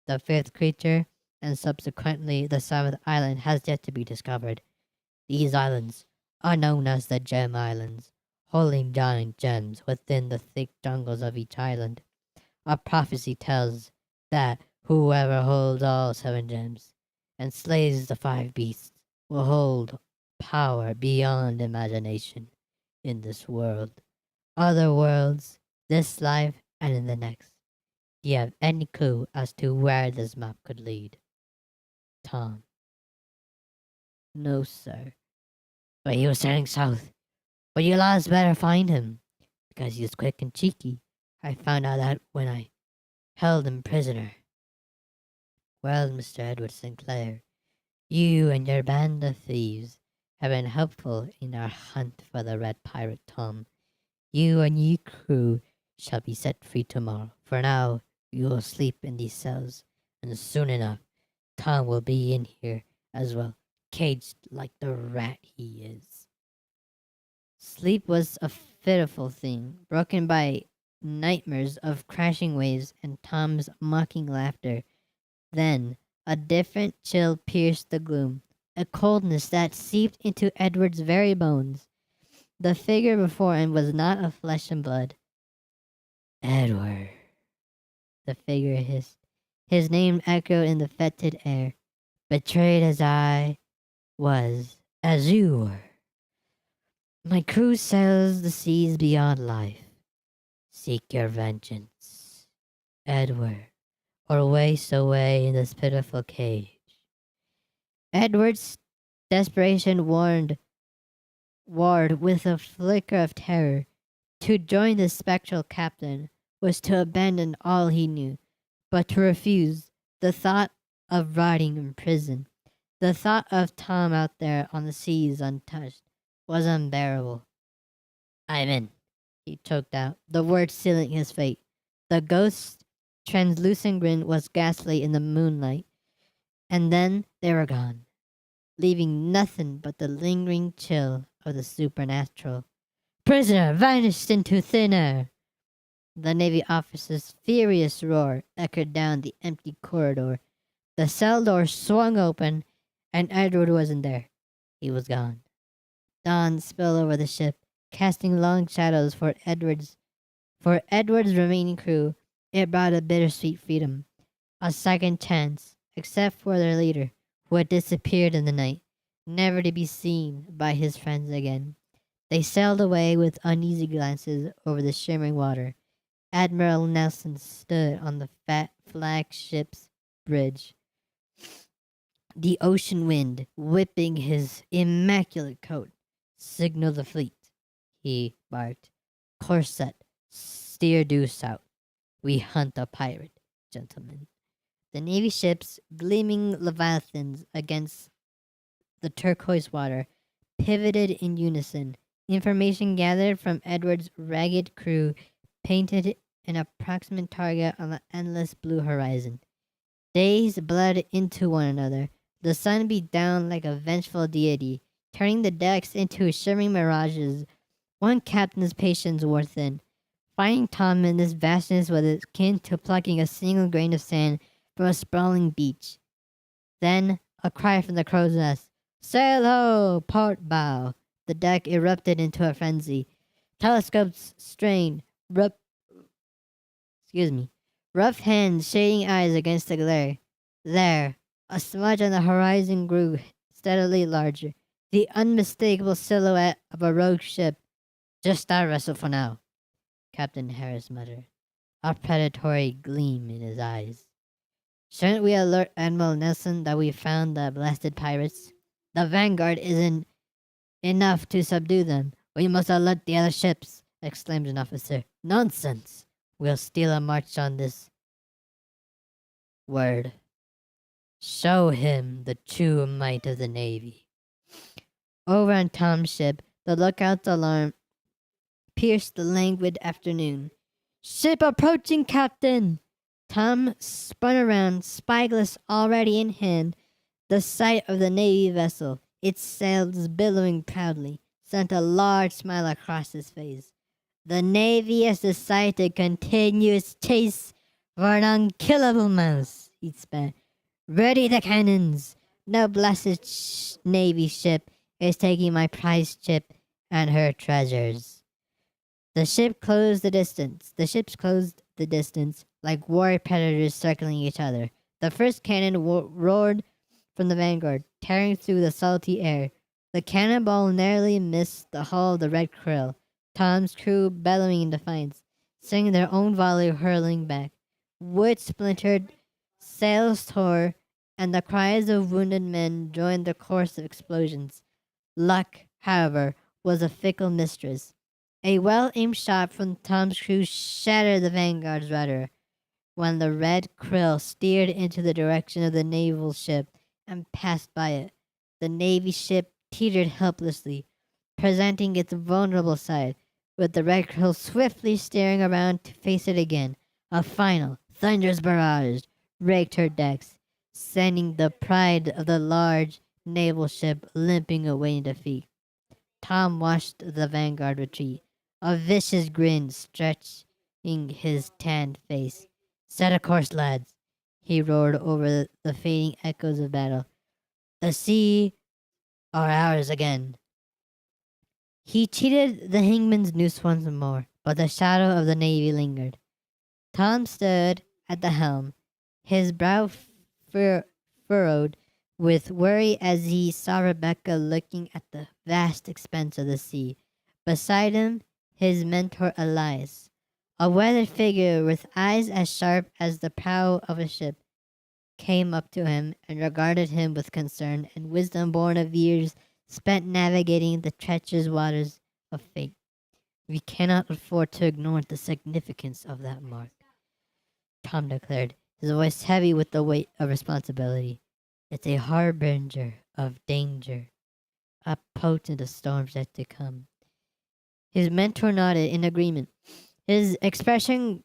The 5th creature, and subsequently the 7th island, has yet to be discovered. These islands are known as the Gem Islands, holding giant gems within the thick jungles of each island. A prophecy tells that whoever holds all 7 gems and slays the 5 beasts will hold power beyond imagination in this world, other worlds, this life, and in the next. Do you have any clue as to where this map could lead? Tom. No, sir. But he was turning south. But you lads better find him, because he was quick and cheeky. I found out that when I held him prisoner. Well, Mr. Edward Sinclair, you and your band of thieves have been helpful in our hunt for the Red Pirate Tom. You and your crew shall be set free tomorrow. For now, you will sleep in these cells, and soon enough, Tom will be in here as well, caged like the rat he is. Sleep was a pitiful thing, broken by nightmares of crashing waves and Tom's mocking laughter. Then a different chill pierced the gloom, a coldness that seeped into Edward's very bones. The figure before him was not of flesh and blood. Edward, the figure hissed. His name echoed in the fetid air. Betrayed as I was, as you were. My crew sails the seas beyond life. Seek your vengeance, Edward, or waste away in this pitiful cage. Edward's desperation warred with a flicker of terror. To join the spectral captain was to abandon all he knew, But to refuse, the thought of rotting in prison, the thought of Tom out there on the seas untouched, was unbearable. I'm in, he choked out, the words sealing his fate. The ghost's translucent grin was ghastly in the moonlight, and then they were gone, leaving nothing but the lingering chill of the supernatural. Prisoner vanished into thin air. The Navy officer's furious roar echoed down the empty corridor. The cell door swung open, and Edward wasn't there. He was gone. Dawn spilled over the ship, casting long shadows for Edward's remaining crew. It brought a bittersweet freedom, a second chance, except for their leader, who had disappeared in the night, never to be seen by his friends again. They sailed away with uneasy glances over the shimmering water. Admiral Nelson stood on the fat flagship's bridge, the ocean wind whipping his immaculate coat. Signal the fleet, he barked. Course set, steer due south. We hunt a pirate, gentlemen. The Navy ships, gleaming leviathans against the turquoise water, pivoted in unison. Information gathered from Edward's ragged crew painted an approximate target on the endless blue horizon. Days bled into one another. The sun beat down like a vengeful deity, turning the decks into shimmering mirages. One captain's patience wore thin. Finding Tom in this vastness was akin to plucking a single grain of sand from a sprawling beach. Then a cry from the crow's nest. Sail ho! Port bow! The deck erupted into a frenzy. Telescopes strained. Rough hands, shading eyes against the glare. There, a smudge on the horizon grew steadily larger. The unmistakable silhouette of a rogue ship. Just our vessel for now, Captain Harris muttered, a predatory gleam in his eyes. Shouldn't we alert Admiral Nelson that we found the blasted pirates? The Vanguard isn't enough to subdue them. We must alert the other ships, exclaimed an officer. Nonsense! We'll steal a march on this. Word. Show him the true might of the Navy. Over on Tom's ship, the lookout's alarm pierced the languid afternoon. Ship approaching, Captain! Tom spun around, spyglass already in hand. The sight of the Navy vessel, its sails billowing proudly, sent a large smile across his face. The Navy has decided to continue its chase for an unkillable mouse, he spat. Ready the cannons! No blasted Navy ship is taking my prized ship and her treasures. The ships closed the distance like war predators circling each other. The first cannon roared from the Vanguard, tearing through the salty air. The cannonball narrowly missed the hull of the Red Krill. Tom's crew bellowing in defiance, singing their own volley hurling back. Wood splintered, sails tore, and the cries of wounded men joined the chorus of explosions. Luck, however, was a fickle mistress. A well-aimed shot from Tom's crew shattered the Vanguard's rudder when the Red Krill steered into the direction of the naval ship and passed by it. The Navy ship teetered helplessly, presenting its vulnerable side, with the Red Krill swiftly steering around to face it again. A final, thunderous barrage raked her decks, sending the pride of the large naval ship limping away in defeat. Tom watched the Vanguard retreat, a vicious grin stretching his tanned face. Set a course, lads, he roared over the fading echoes of battle. The sea are ours again. He cheated the hangman's noose once more, but the shadow of the Navy lingered. Tom stood at the helm, his brow furrowed with worry as he saw Rebecca looking at the vast expanse of the sea. Beside him, his mentor Elias, a weathered figure with eyes as sharp as the prow of a ship, came up to him and regarded him with concern and wisdom born of years spent navigating the treacherous waters of fate. We cannot afford to ignore the significance of that mark, Tom declared. his voice heavy with the weight of responsibility. It's a harbinger of danger, a potent of storms yet to come. His mentor nodded in agreement, his expression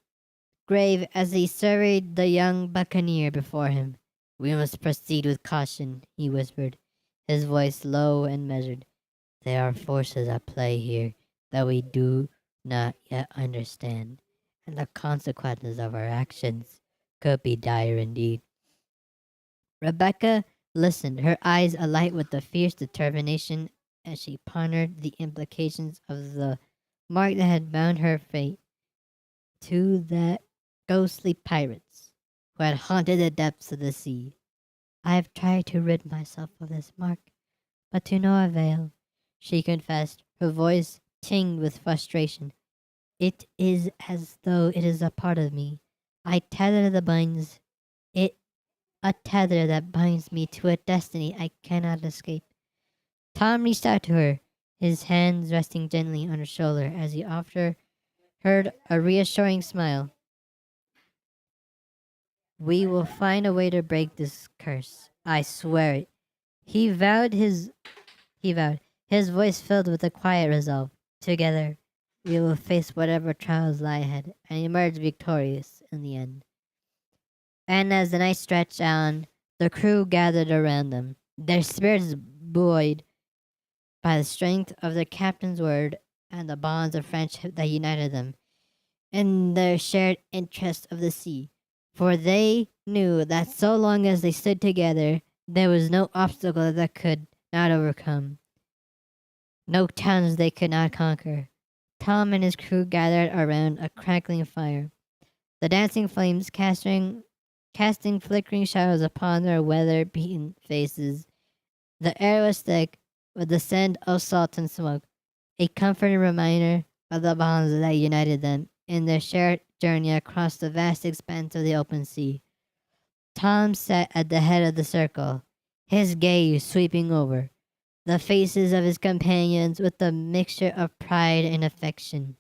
grave as he surveyed the young buccaneer before him. "We must proceed with caution," he whispered, his voice low and measured. "There are forces at play here that we do not yet understand, and the consequences of our actions could be dire indeed." Rebecca listened, her eyes alight with a fierce determination as she pondered the implications of the mark that had bound her fate to the ghostly pirates who had haunted the depths of the sea. "I have tried to rid myself of this mark, but to no avail," she confessed, her voice tinged with frustration. "It is as though it is a part of me. I tether the binds it a tether that binds me to a destiny I cannot escape." Tom reached out to her, his hands resting gently on her shoulder as he offered her a reassuring smile. "We will find a way to break this curse. I swear it." He vowed, his voice filled with a quiet resolve. "Together, we will face whatever trials lie ahead and emerge victorious in the end." And as the night stretched on, the crew gathered around them, their spirits buoyed by the strength of their captain's word and the bonds of friendship that united them in their shared interest of the sea. For they knew that so long as they stood together, there was no obstacle that could not overcome, no challenge they could not conquer. Tom and his crew gathered around a crackling fire, the dancing flames casting flickering shadows upon their weather-beaten faces. The air was thick with the scent of salt and smoke, a comforting reminder of the bonds that united them in their shared journey across the vast expanse of the open sea. Tom sat at the head of the circle, his gaze sweeping over the faces of his companions with a mixture of pride and affection.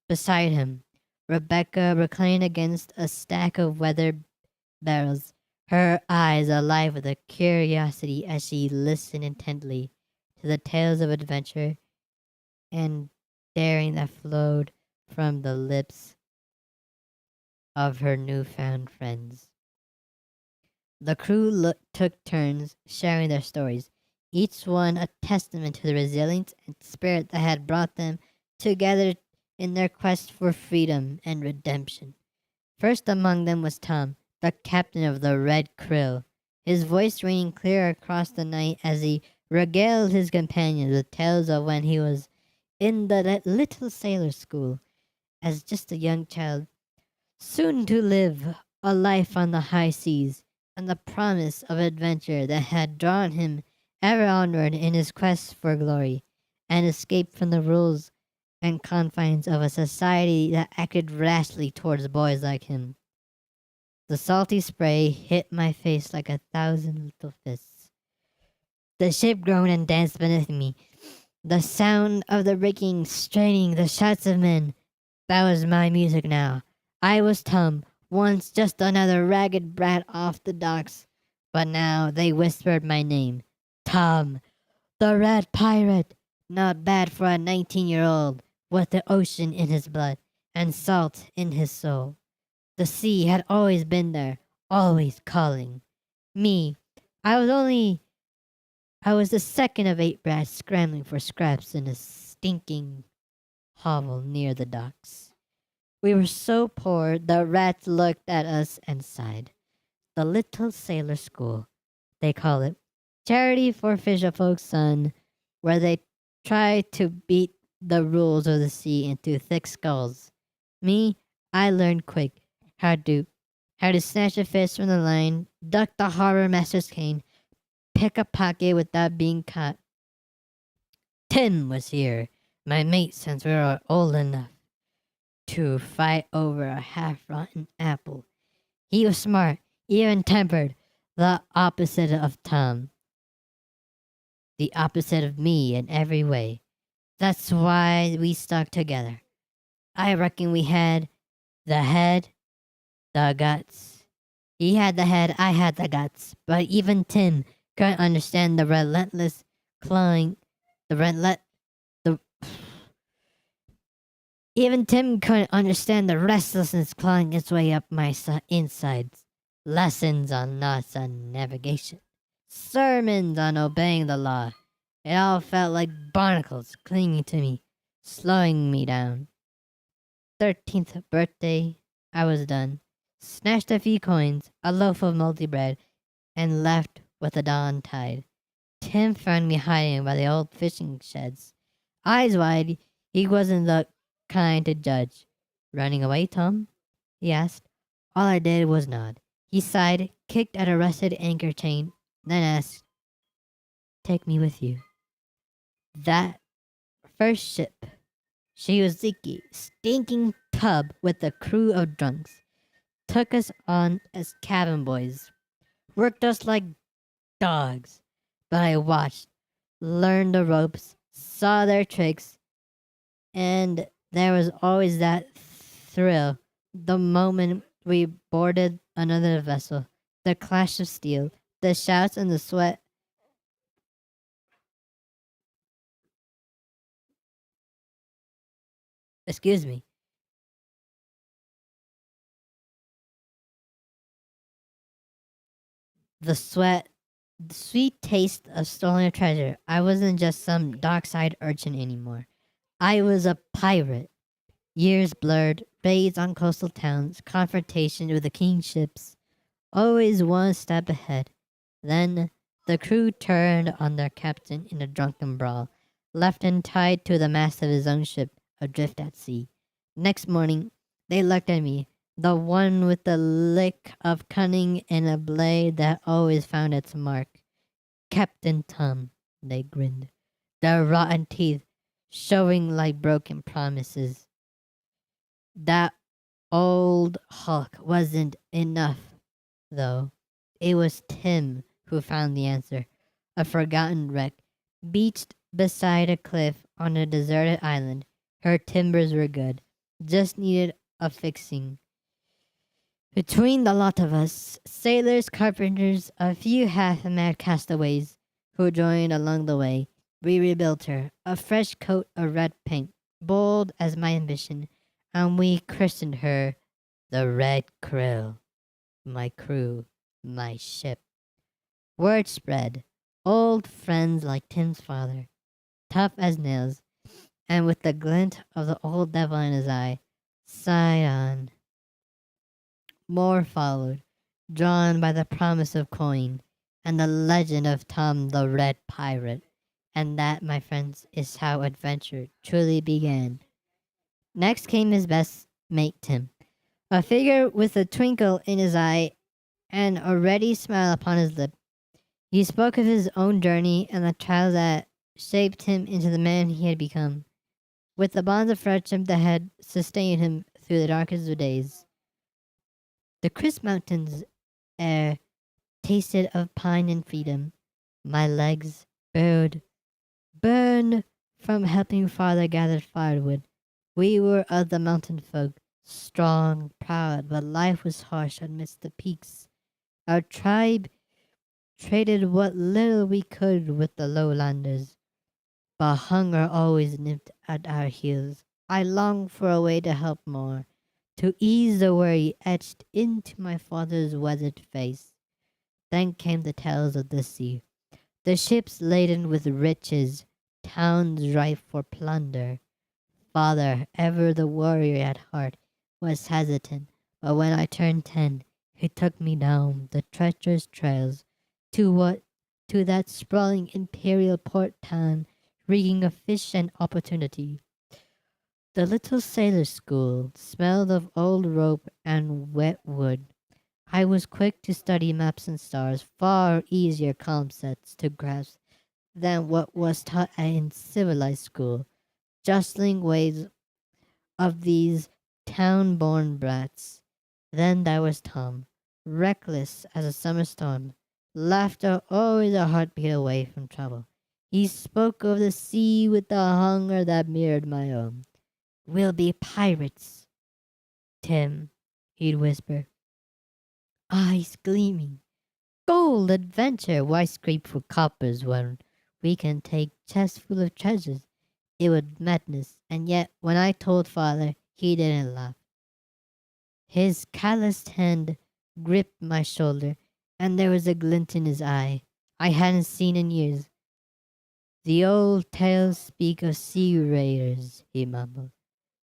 Beside him, Rebecca reclined against a stack of weathered barrels, her eyes alive with a curiosity as she listened intently to the tales of adventure and daring that flowed from the lips of her newfound friends. The crew took turns sharing their stories, each one a testament to the resilience and spirit that had brought them together in their quest for freedom and redemption. First among them was Tom, the captain of the Red Krill, his voice ringing clear across the night as he regaled his companions with tales of when he was in the little sailor school as just a young child, soon to live a life on the high seas, and the promise of adventure that had drawn him ever onward in his quest for glory and escape from the rules and confines of a society that acted rashly towards boys like him. The salty spray hit my face like 1,000 little fists. The ship groaned and danced beneath me, the sound of the rigging straining, the shouts of men. That was my music now. I was Tom, once just another ragged brat off the docks, but now they whispered my name. Tom, the Red Pirate. Not bad for a 19-year-old with the ocean in his blood and salt in his soul. The sea had always been there, always calling. Me, I was only I was the second of 8 brats scrambling for scraps in a stinking hovel near the docks. We were so poor the rats looked at us and sighed. The little sailor school, they call it. Charity for fisherfolk's son, where they try to beat the rules of the sea into thick skulls. Me, I learned quick how to snatch a fish from the line, duck the harbor master's cane, pick a pocket without being caught. Tim was here, my mate since we were old enough to fight over a half-rotten apple. He was smart, even-tempered, the opposite of Tom, the opposite of me in every way. That's why we stuck together. I reckon we had the head, the guts, He had the head, I had the guts. But even Tim couldn't understand the relentless clawing, the relentless, the even Tim couldn't understand the restlessness clawing its way up my insides. Lessons on knots and navigation. Sermons on obeying the law. It all felt like barnacles clinging to me, slowing me down. 13th birthday, I was done. Snatched a few coins, a loaf of moldy bread, and left with the dawn tide. Tim found me hiding by the old fishing sheds. Eyes wide, he wasn't the kind to judge. Running away, Tom? He asked. All I did was nod. He sighed, kicked at a rusted anchor chain, then asked, Take me with you. That first ship, Shioziki, stinking pub with a crew of drunks, took us on as cabin boys, worked us like dogs. But I watched, learned the ropes, saw their tricks, and there was always that thrill the moment we boarded another vessel, the clash of steel, the shouts and the sweat. Excuse me. The sweat, the sweet taste of stolen treasure. I wasn't just some dockside urchin anymore. I was a pirate. Years blurred, raids on coastal towns, confrontation with the king's ships, always one step ahead. Then the crew turned on their captain in a drunken brawl, left him tied to the mast of his own ship, adrift at sea. Next morning, they looked at me, the one with the lick of cunning and a blade that always found its mark. Captain Tom, they grinned, their rotten teeth showing like broken promises. That old hulk wasn't enough, though. It was Tim who found the answer. A forgotten wreck, beached beside a cliff on a deserted island. Her timbers were good, just needed a fixing. Between the lot of us, sailors, carpenters, a few half-mad castaways who joined along the way, we rebuilt her, a fresh coat of red paint, bold as my ambition, and we christened her the Red Krill. My crew, my ship. Word spread. Old friends like Tim's father, tough as nails, and with the glint of the old devil in his eye, sighed on. More followed, drawn by the promise of coin and the legend of Tom the Red Pirate. And that, my friends, is how adventure truly began. Next came his best mate, Tim, a figure with a twinkle in his eye and a ready smile upon his lip. He spoke of his own journey and the trials that shaped him into the man he had become, with the bonds of friendship that had sustained him through the darkest of days. The crisp mountains air tasted of pine and freedom. My legs burned from helping father gather firewood. We were of the mountain folk, strong, proud, but life was harsh amidst the peaks. Our tribe traded what little we could with the lowlanders, but hunger always nipped at our heels. I longed for a way to help more, to ease the worry etched into my father's weathered face. Then came the tales of the sea, the ships laden with riches, towns ripe for plunder. Father, ever the warrior at heart, was hesitant, but when I turned 10, he took me down the treacherous trails to that sprawling imperial port town reeking of fish and opportunity. The little sailor school smelled of old rope and wet wood. I was quick to study maps and stars, far easier concepts to grasp than what was taught in civilized school. Jostling waves of these town-born brats. Then there was Tom, reckless as a summer storm, laughter always a heartbeat away from trouble. He spoke of the sea with a hunger that mirrored my own. We'll be pirates, Tim, he'd whisper. eyes gleaming. Gold adventure! Why scrape for coppers when we can take chests full of treasures? It was madness, and yet when I told father, he didn't laugh. His calloused hand gripped my shoulder, and there was a glint in his eye I hadn't seen in years. The old tales speak of sea raiders, he mumbled.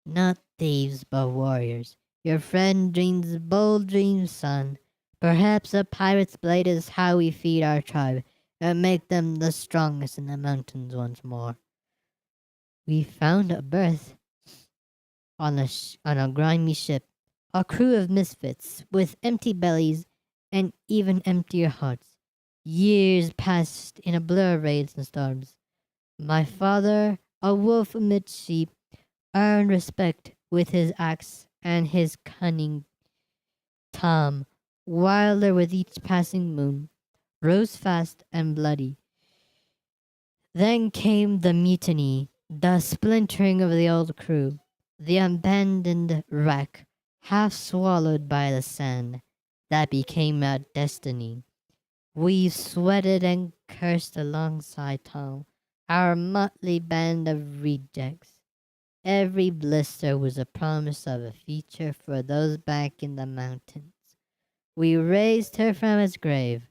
Not thieves, but warriors. Your friend dreams bold dreams, son. Perhaps a pirate's blade is how we feed our tribe and make them the strongest in the mountains once more. We found a berth on a grimy ship, a crew of misfits with empty bellies and even emptier hearts. Years passed in a blur of raids and storms. My father, a wolf amid sheep, earned respect with his axe and his cunning. Tom, wilder with each passing moon, rose fast and bloody. Then came the mutiny, the splintering of the old crew, the abandoned wreck, half swallowed by the sand. That became our destiny. We sweated and cursed alongside Tom, our motley band of rejects. Every blister was a promise of a future for those back in the mountains. We raised her from its grave,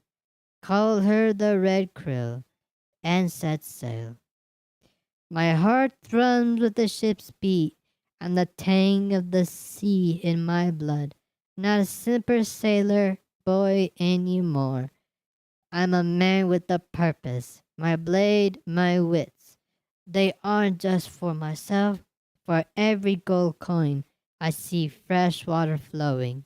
called her the Red Krill, and set sail. My heart thrums with the ship's beat and the tang of the sea in my blood. Not a simple sailor boy any more. I'm a man with a purpose. My blade, my wits. They aren't just for myself. For every gold coin, I see fresh water flowing.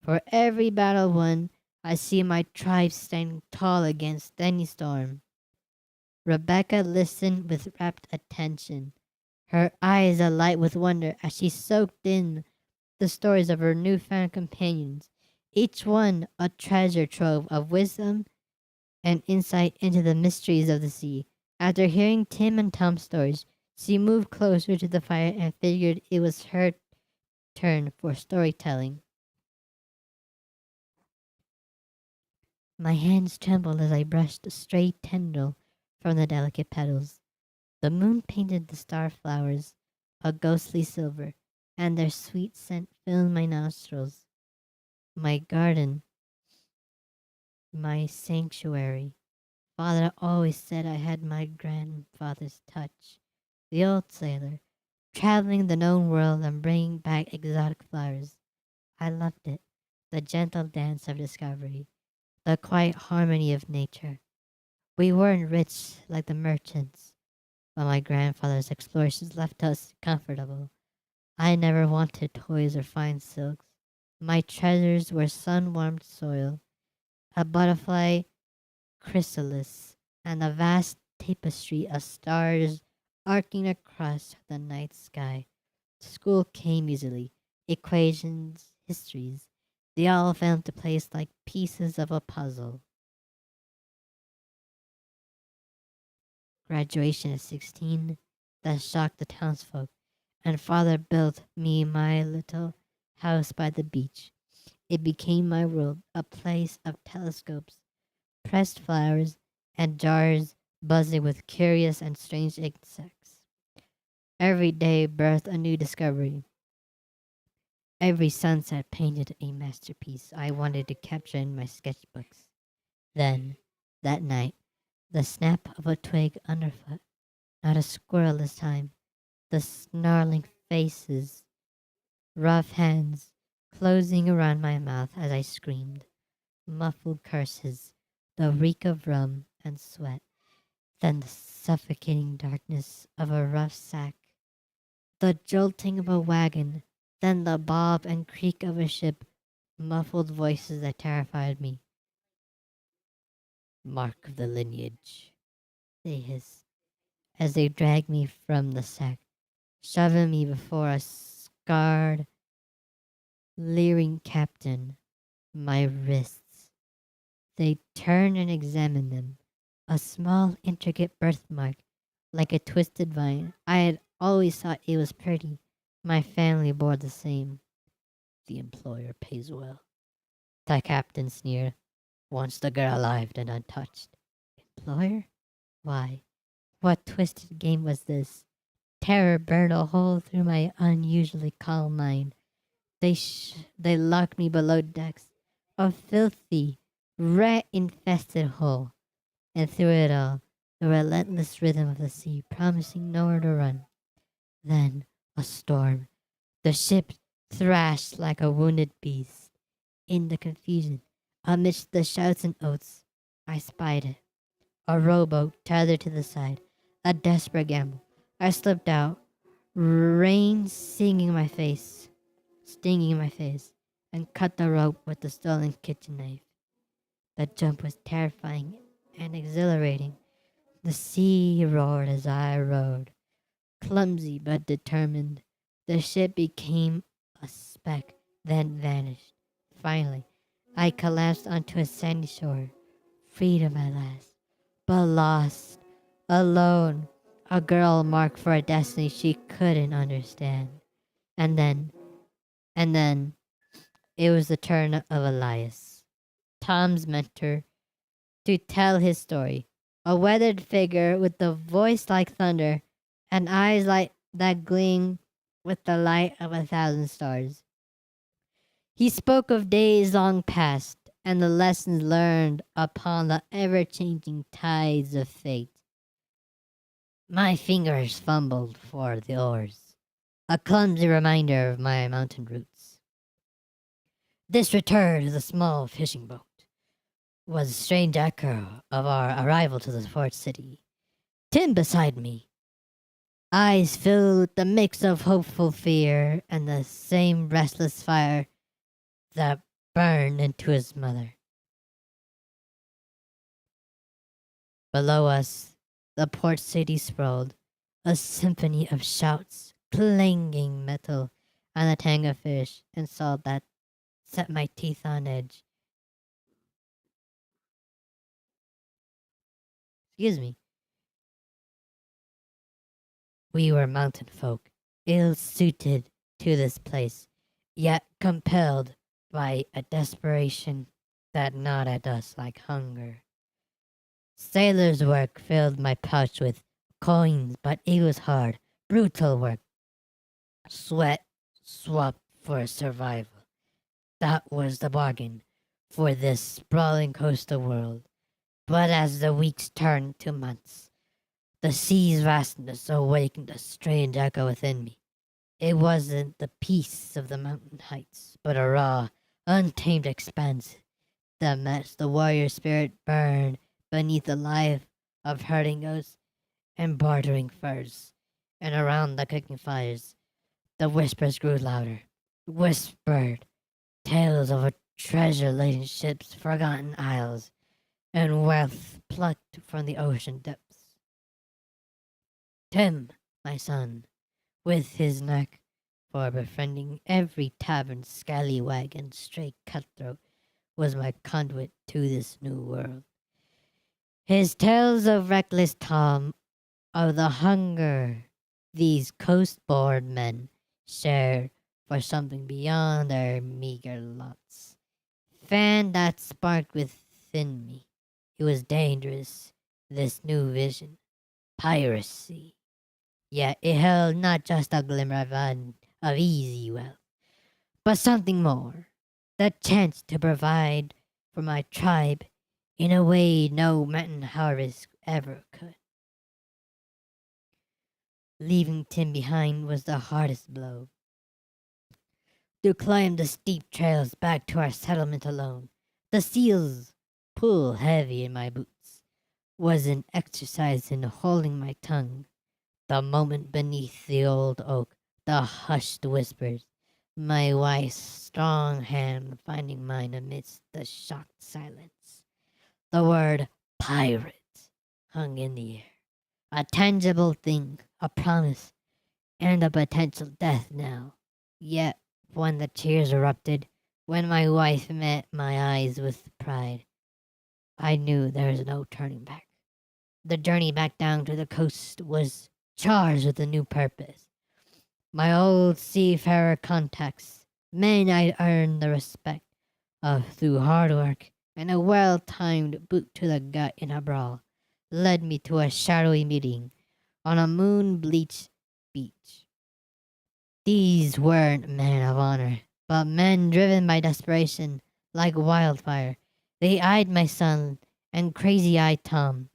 For every battle won, I see my tribe standing tall against any storm. Rebecca listened with rapt attention, her eyes alight with wonder as she soaked in the stories of her newfound companions, each one a treasure trove of wisdom and insight into the mysteries of the sea. After hearing Tim and Tom's stories, she moved closer to the fire and figured it was her turn for storytelling. My hands trembled as I brushed a stray tendril from the delicate petals. The moon painted the star flowers a ghostly silver, and their sweet scent filled my nostrils. My garden, my sanctuary. Father always said I had my grandfather's touch. The old sailor, traveling the known world and bringing back exotic flowers. I loved it, the gentle dance of discovery, the quiet harmony of nature. We weren't rich like the merchants, but my grandfather's explorations left us comfortable. I never wanted toys or fine silks. My treasures were sun-warmed soil, a butterfly chrysalis, and a vast tapestry of stars arcing across the night sky. School came easily. Equations, histories, they all fell into place like pieces of a puzzle. Graduation at 16, that shocked the townsfolk, and father built me my little house by the beach. It became my world, a place of telescopes, pressed flowers, and jars buzzing with curious and strange insects. Every day birthed a new discovery. Every sunset painted a masterpiece I wanted to capture in my sketchbooks. Then, that night, the snap of a twig underfoot, not a squirrel this time, the snarling faces, rough hands closing around my mouth as I screamed, muffled curses, the reek of rum and sweat, then the suffocating darkness of a rough sack, the jolting of a wagon, then the bob and creak of a ship, muffled voices that terrified me. Mark of the lineage, they hissed, as they dragged me from the sack, shoving me before a scarred, leering captain. My wrists. They turned and examined them. A small, intricate birthmark, like a twisted vine. I had always thought it was pretty. My family bore the same. The employer pays well. The captain sneered. Once the girl alive and untouched. Employer? Why? What twisted game was this? Terror burned a hole through my unusually calm mind. They locked me below decks, a filthy, rat-infested hole, and through it all, the relentless rhythm of the sea promising nowhere to run. Then a storm. The ship thrashed like a wounded beast. In the confusion, amidst the shouts and oaths, I spied it. A rowboat tethered to the side. A desperate gamble. I slipped out, rain stinging my face, and cut the rope with the stolen kitchen knife. The jump was terrifying and exhilarating. The sea roared as I rowed, clumsy but determined. The ship became a speck, then vanished. Finally, I collapsed onto a sandy shore, freedom at last, but lost, alone, a girl marked for a destiny she couldn't understand. And then, it was the turn of Elias, Tom's mentor, to tell his story. A weathered figure with a voice like thunder and eyes like that gleam with the light of 1,000 stars. He spoke of days long past and the lessons learned upon the ever-changing tides of fate. My fingers fumbled for the oars, a clumsy reminder of my mountain roots. This return to the small fishing boat was a strange echo of our arrival to the port city. Tim beside me, eyes filled with the mix of hopeful fear and the same restless fire that burned into his mother. Below us, the port city sprawled, a symphony of shouts, clanging metal, and a tang of fish and salt that set my teeth on edge. Excuse me. We were mountain folk, ill-suited to this place, yet compelled by a desperation that gnawed at us like hunger. Sailor's work filled my pouch with coins, but it was hard, brutal work. Sweat swapped for survival. That was the bargain for this sprawling coastal world. But as the weeks turned to months, the sea's vastness awakened a strange echo within me. It wasn't the peace of the mountain heights, but a raw, untamed expanse that matched the warrior spirit burned beneath the life of herding goats and bartering furs. And around the cooking fires, the whispers grew louder. Whispered tales of a treasure-laden ships, forgotten isles, and wealth plucked from the ocean depths. Tim, my son, with his knack for befriending every tavern scallywag and stray cutthroat, was my conduit to this new world. His tales of reckless Tom, of the hunger these coast-born men shared for something beyond their meager lots, fanned that spark within me. It was dangerous, this new vision, piracy. Yet it held not just a glimmer of easy wealth, but something more, the chance to provide for my tribe in a way no mountain harvest ever could. Leaving Tim behind was the hardest blow. To climb the steep trails back to our settlement alone, the seals pull heavy in my boots, was an exercise in holding my tongue. The moment beneath the old oak, the hushed whispers, my wife's strong hand finding mine amidst the shocked silence. The word pirate hung in the air, a tangible thing, a promise, and a potential death knell. Yet, when the tears erupted, when my wife met my eyes with pride, I knew there was no turning back. The journey back down to the coast was charged with a new purpose. My old seafarer contacts, men I'd earned the respect through hard work and a well-timed boot to the gut in a brawl, led me to a shadowy meeting on a moon-bleached beach. These weren't men of honor, but men driven by desperation like wildfire. They eyed my son and crazy-eyed Tom,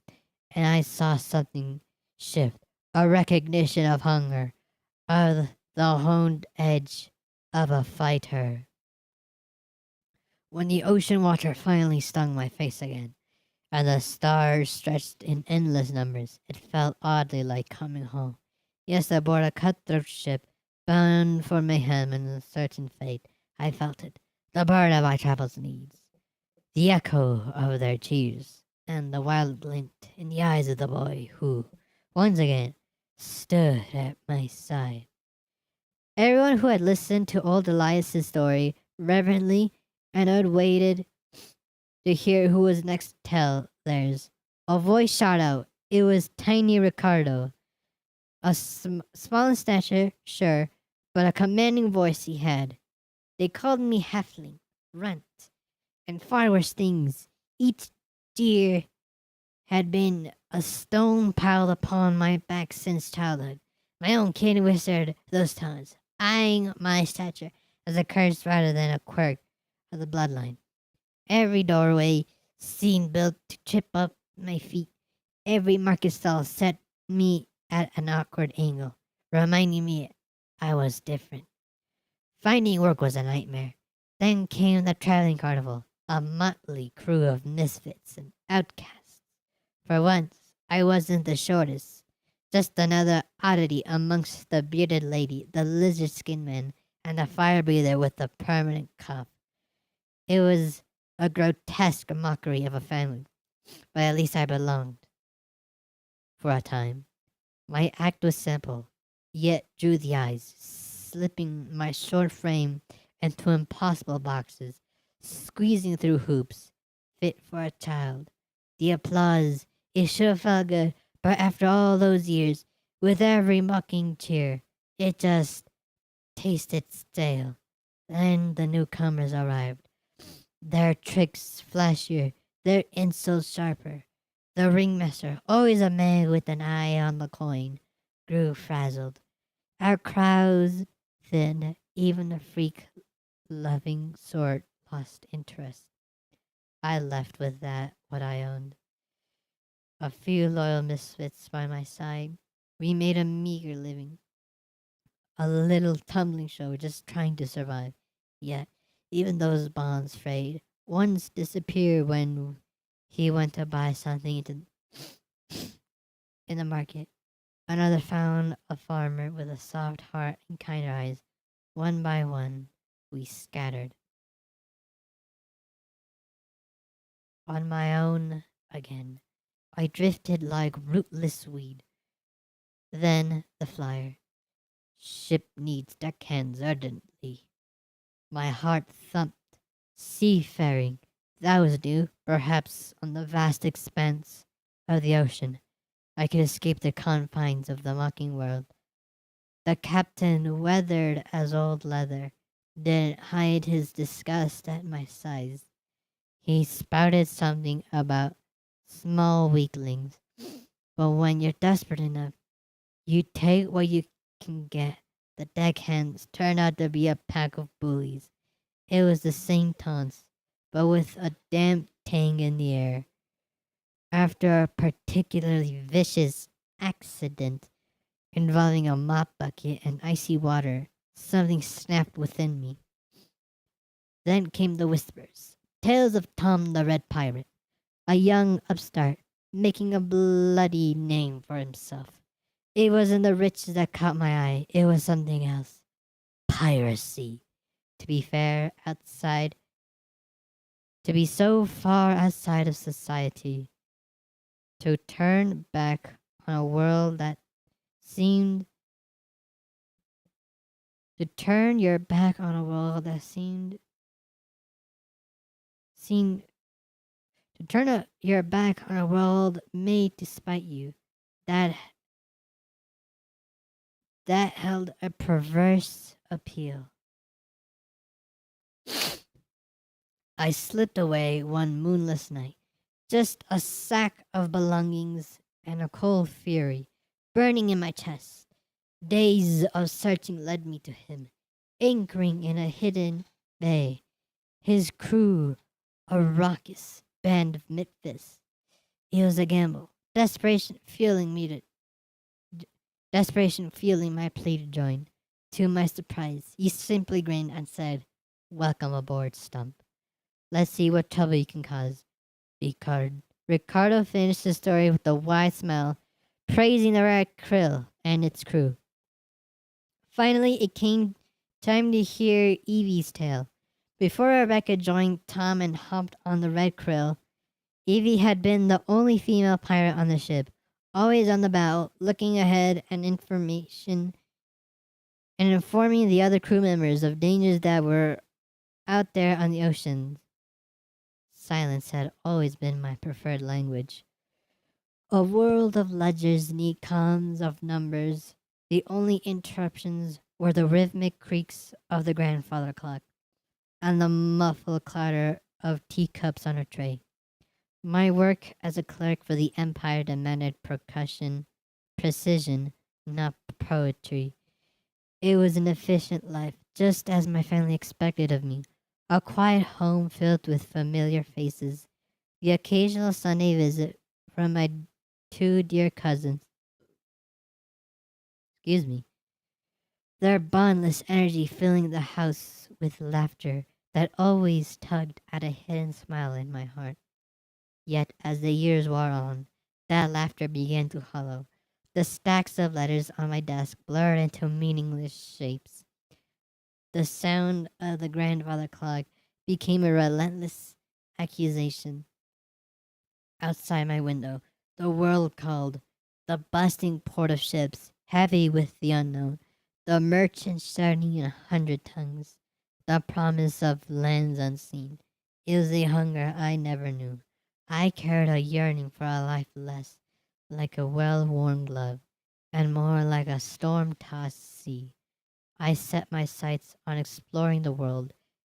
and I saw something shift, a recognition of hunger, of the honed edge of a fighter. When the ocean water finally stung my face again, and the stars stretched in endless numbers, it felt oddly like coming home. Yes, aboard a cutthroat ship, bound for mayhem and a certain fate, I felt it, the burn of my travels' needs, the echo of their cheers, and the wild glint in the eyes of the boy who, once again, stood at my side. Everyone who had listened to old Elias's story reverently and had waited to hear who was next to tell theirs. A voice shot out. It was tiny Ricardo. Small in stature, sure, but a commanding voice he had. They called me Halfling, Runt, and far worse things. Each year had been a stone piled upon my back since childhood. My own kid whispered those tones, eyeing my stature as a curse rather than a quirk of the bloodline. Every doorway seemed built to trip up my feet. Every market stall set me at an awkward angle, reminding me I was different. Finding work was a nightmare. Then came the traveling carnival, a motley crew of misfits and outcasts. For once, I wasn't the shortest, just another oddity amongst the bearded lady, the lizard skinned man, and the fire breather with the permanent cough. It was a grotesque mockery of a family, but at least I belonged. For a time, my act was simple, yet drew the eyes, slipping my short frame into impossible boxes, squeezing through hoops, fit for a child. The applause, it should have felt good, but after all those years, with every mocking cheer, it just tasted stale. Then the newcomers arrived, their tricks flashier, their insults sharper. The ringmaster, always a man with an eye on the coin, grew frazzled. Our crowds thinned, even the freak loving sort lost interest. I left with that what I owned. A few loyal misfits by my side. We made a meager living. A little tumbling show just trying to survive. Yet, even those bonds frayed. One's disappeared when he went to buy something in the market. Another found a farmer with a soft heart and kind eyes. One by one, we scattered. On my own again, I drifted like rootless weed. Then the flyer. Ship needs deckhands urgently. My heart thumped. Seafaring. That was new. Perhaps on the vast expanse of the ocean, I could escape the confines of the mocking world. The captain, weathered as old leather, didn't hide his disgust at my size. He spouted something about small weaklings, but when you're desperate enough, you take what you can get. The deckhands turned out to be a pack of bullies. It was the same taunts, but with a damp tang in the air. After a particularly vicious accident involving a mop bucket and icy water, something snapped within me. Then came the whispers, tales of Tom the Red Pirate, a young upstart making a bloody name for himself. It wasn't the riches that caught my eye, it was something else. Piracy. To be fair, to be so far outside of society, to turn back on a world that seemed to turn your back on a world that seemed to your back on a world made to spite you, that held a perverse appeal. I slipped away one moonless night, just a sack of belongings and a cold fury burning in my chest. Days of searching led me to him, anchoring in a hidden bay. His crew, a raucous band of misfits. It was a gamble, desperation fueling my plea to join. To my surprise, he simply grinned and said, "Welcome aboard, Stump. Let's see what trouble you can cause." Ricardo finished the story with a wide smile, praising the red krill and its crew. Finally, it came time to hear Evie's tale. Before Rebecca joined Tom and hopped on the red krill, Evie had been the only female pirate on the ship, always on the bow, looking ahead and informing the other crew members of dangers that were out there on the ocean. Silence had always been my preferred language. A world of ledgers, neat columns of numbers. The only interruptions were the rhythmic creaks of the grandfather clock and the muffled clatter of teacups on a tray. My work as a clerk for the Empire demanded precision, not poetry. It was an efficient life, just as my family expected of me. A quiet home filled with familiar faces. The occasional Sunday visit from my two dear cousins. Excuse me. Their bondless energy filling the house with laughter that always tugged at a hidden smile in my heart. Yet, as the years wore on, that laughter began to hollow. The stacks of letters on my desk blurred into meaningless shapes. The sound of the grandfather clock became a relentless accusation. Outside my window, the world called, the bustling port of ships, heavy with the unknown, the merchants shouting in 100 tongues, the promise of lands unseen. It was a hunger I never knew. I carried a yearning for a life less like a well-worn glove and more like a storm-tossed sea. I set my sights on exploring the world.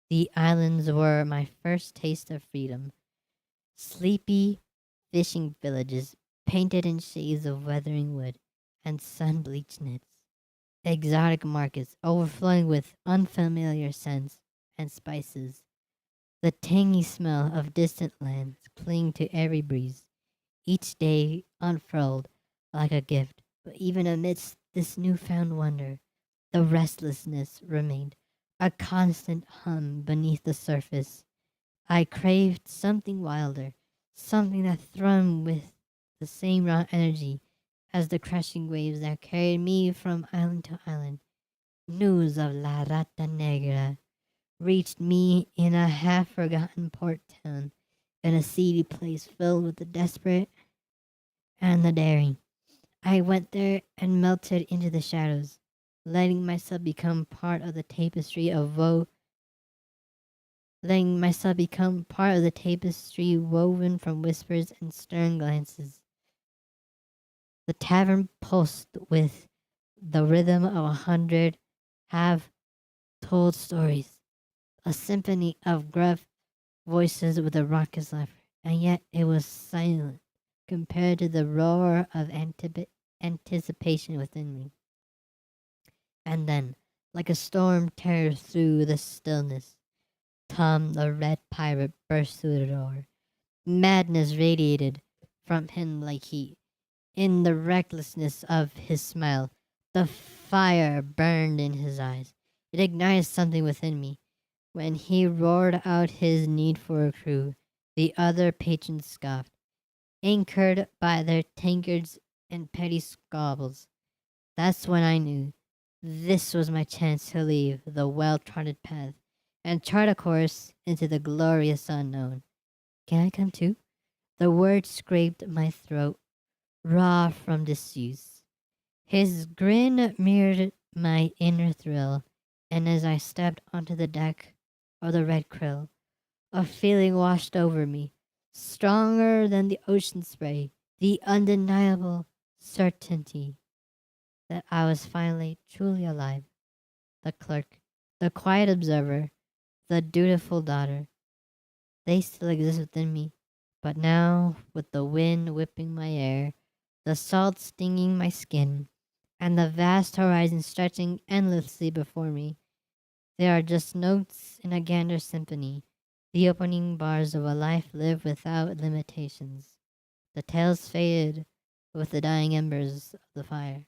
The islands were my first taste of freedom. Sleepy fishing villages painted in shades of weathering wood and sun-bleached nets. Exotic markets overflowing with unfamiliar scents and spices. The tangy smell of distant lands clinging to every breeze. Each day unfurled like a gift, but even amidst this newfound wonder, the restlessness remained, a constant hum beneath the surface. I craved something wilder, something that thrummed with the same raw energy as the crashing waves that carried me from island to island. News of La Rata Negra reached me in a half-forgotten port town, in a seedy place filled with the desperate and the daring. I went there and melted into the shadows, letting myself become part of the tapestry woven from whispers and stern glances. The tavern pulsed with the rhythm of 100 half-told stories, a symphony of gruff voices with a raucous laughter, and yet it was silent compared to the roar of anticipation within me. And then, like a storm tear through the stillness, Tom the Red Pirate burst through the door. Madness radiated from him like heat. In the recklessness of his smile, the fire burned in his eyes. It ignited something within me. When he roared out his need for a crew, the other patrons scoffed, anchored by their tankards and petty squabbles. That's when I knew this was my chance to leave the well-trodden path and chart a course into the glorious unknown. Can I come too? The words scraped my throat, raw from disuse. His grin mirrored my inner thrill, and as I stepped onto the deck of the Red Krill, a feeling washed over me, stronger than the ocean spray, the undeniable certainty that I was finally truly alive. The clerk, the quiet observer, the dutiful daughter. They still exist within me. But now, with the wind whipping my hair, the salt stinging my skin, and the vast horizon stretching endlessly before me, they are just notes in a grander symphony, the opening bars of a life lived without limitations. The tales faded with the dying embers of the fire.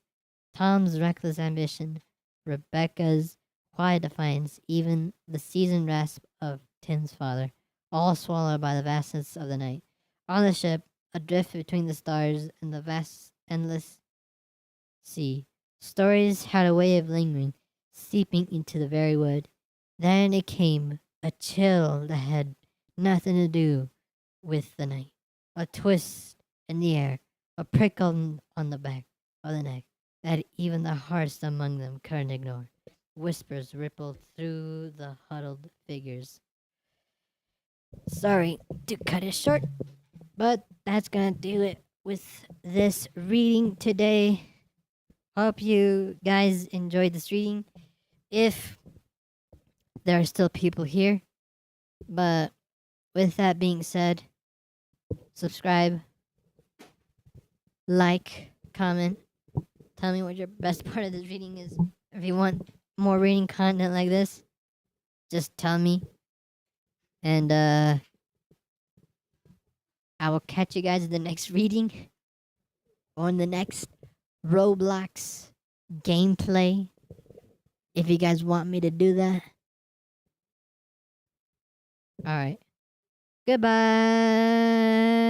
Tom's reckless ambition, Rebecca's quiet defiance, even the seasoned rasp of Tim's father, all swallowed by the vastness of the night. On the ship, adrift between the stars and the vast, endless sea, stories had a way of lingering, seeping into the very wood. Then it came, a chill that had nothing to do with the night, a twist in the air, a prickle on the back of the neck that even the hardest among them couldn't ignore. Whispers rippled through the huddled figures. Sorry to cut it short, but that's gonna do it with this reading today. Hope you guys enjoyed this reading. If there are still people here, but with that being said, subscribe, like, comment, tell me what your best part of this reading is. If you want more reading content like this, just tell me. And I will catch you guys in the next reading or in the next Roblox gameplay. If you guys want me to do that. Alright. Goodbye.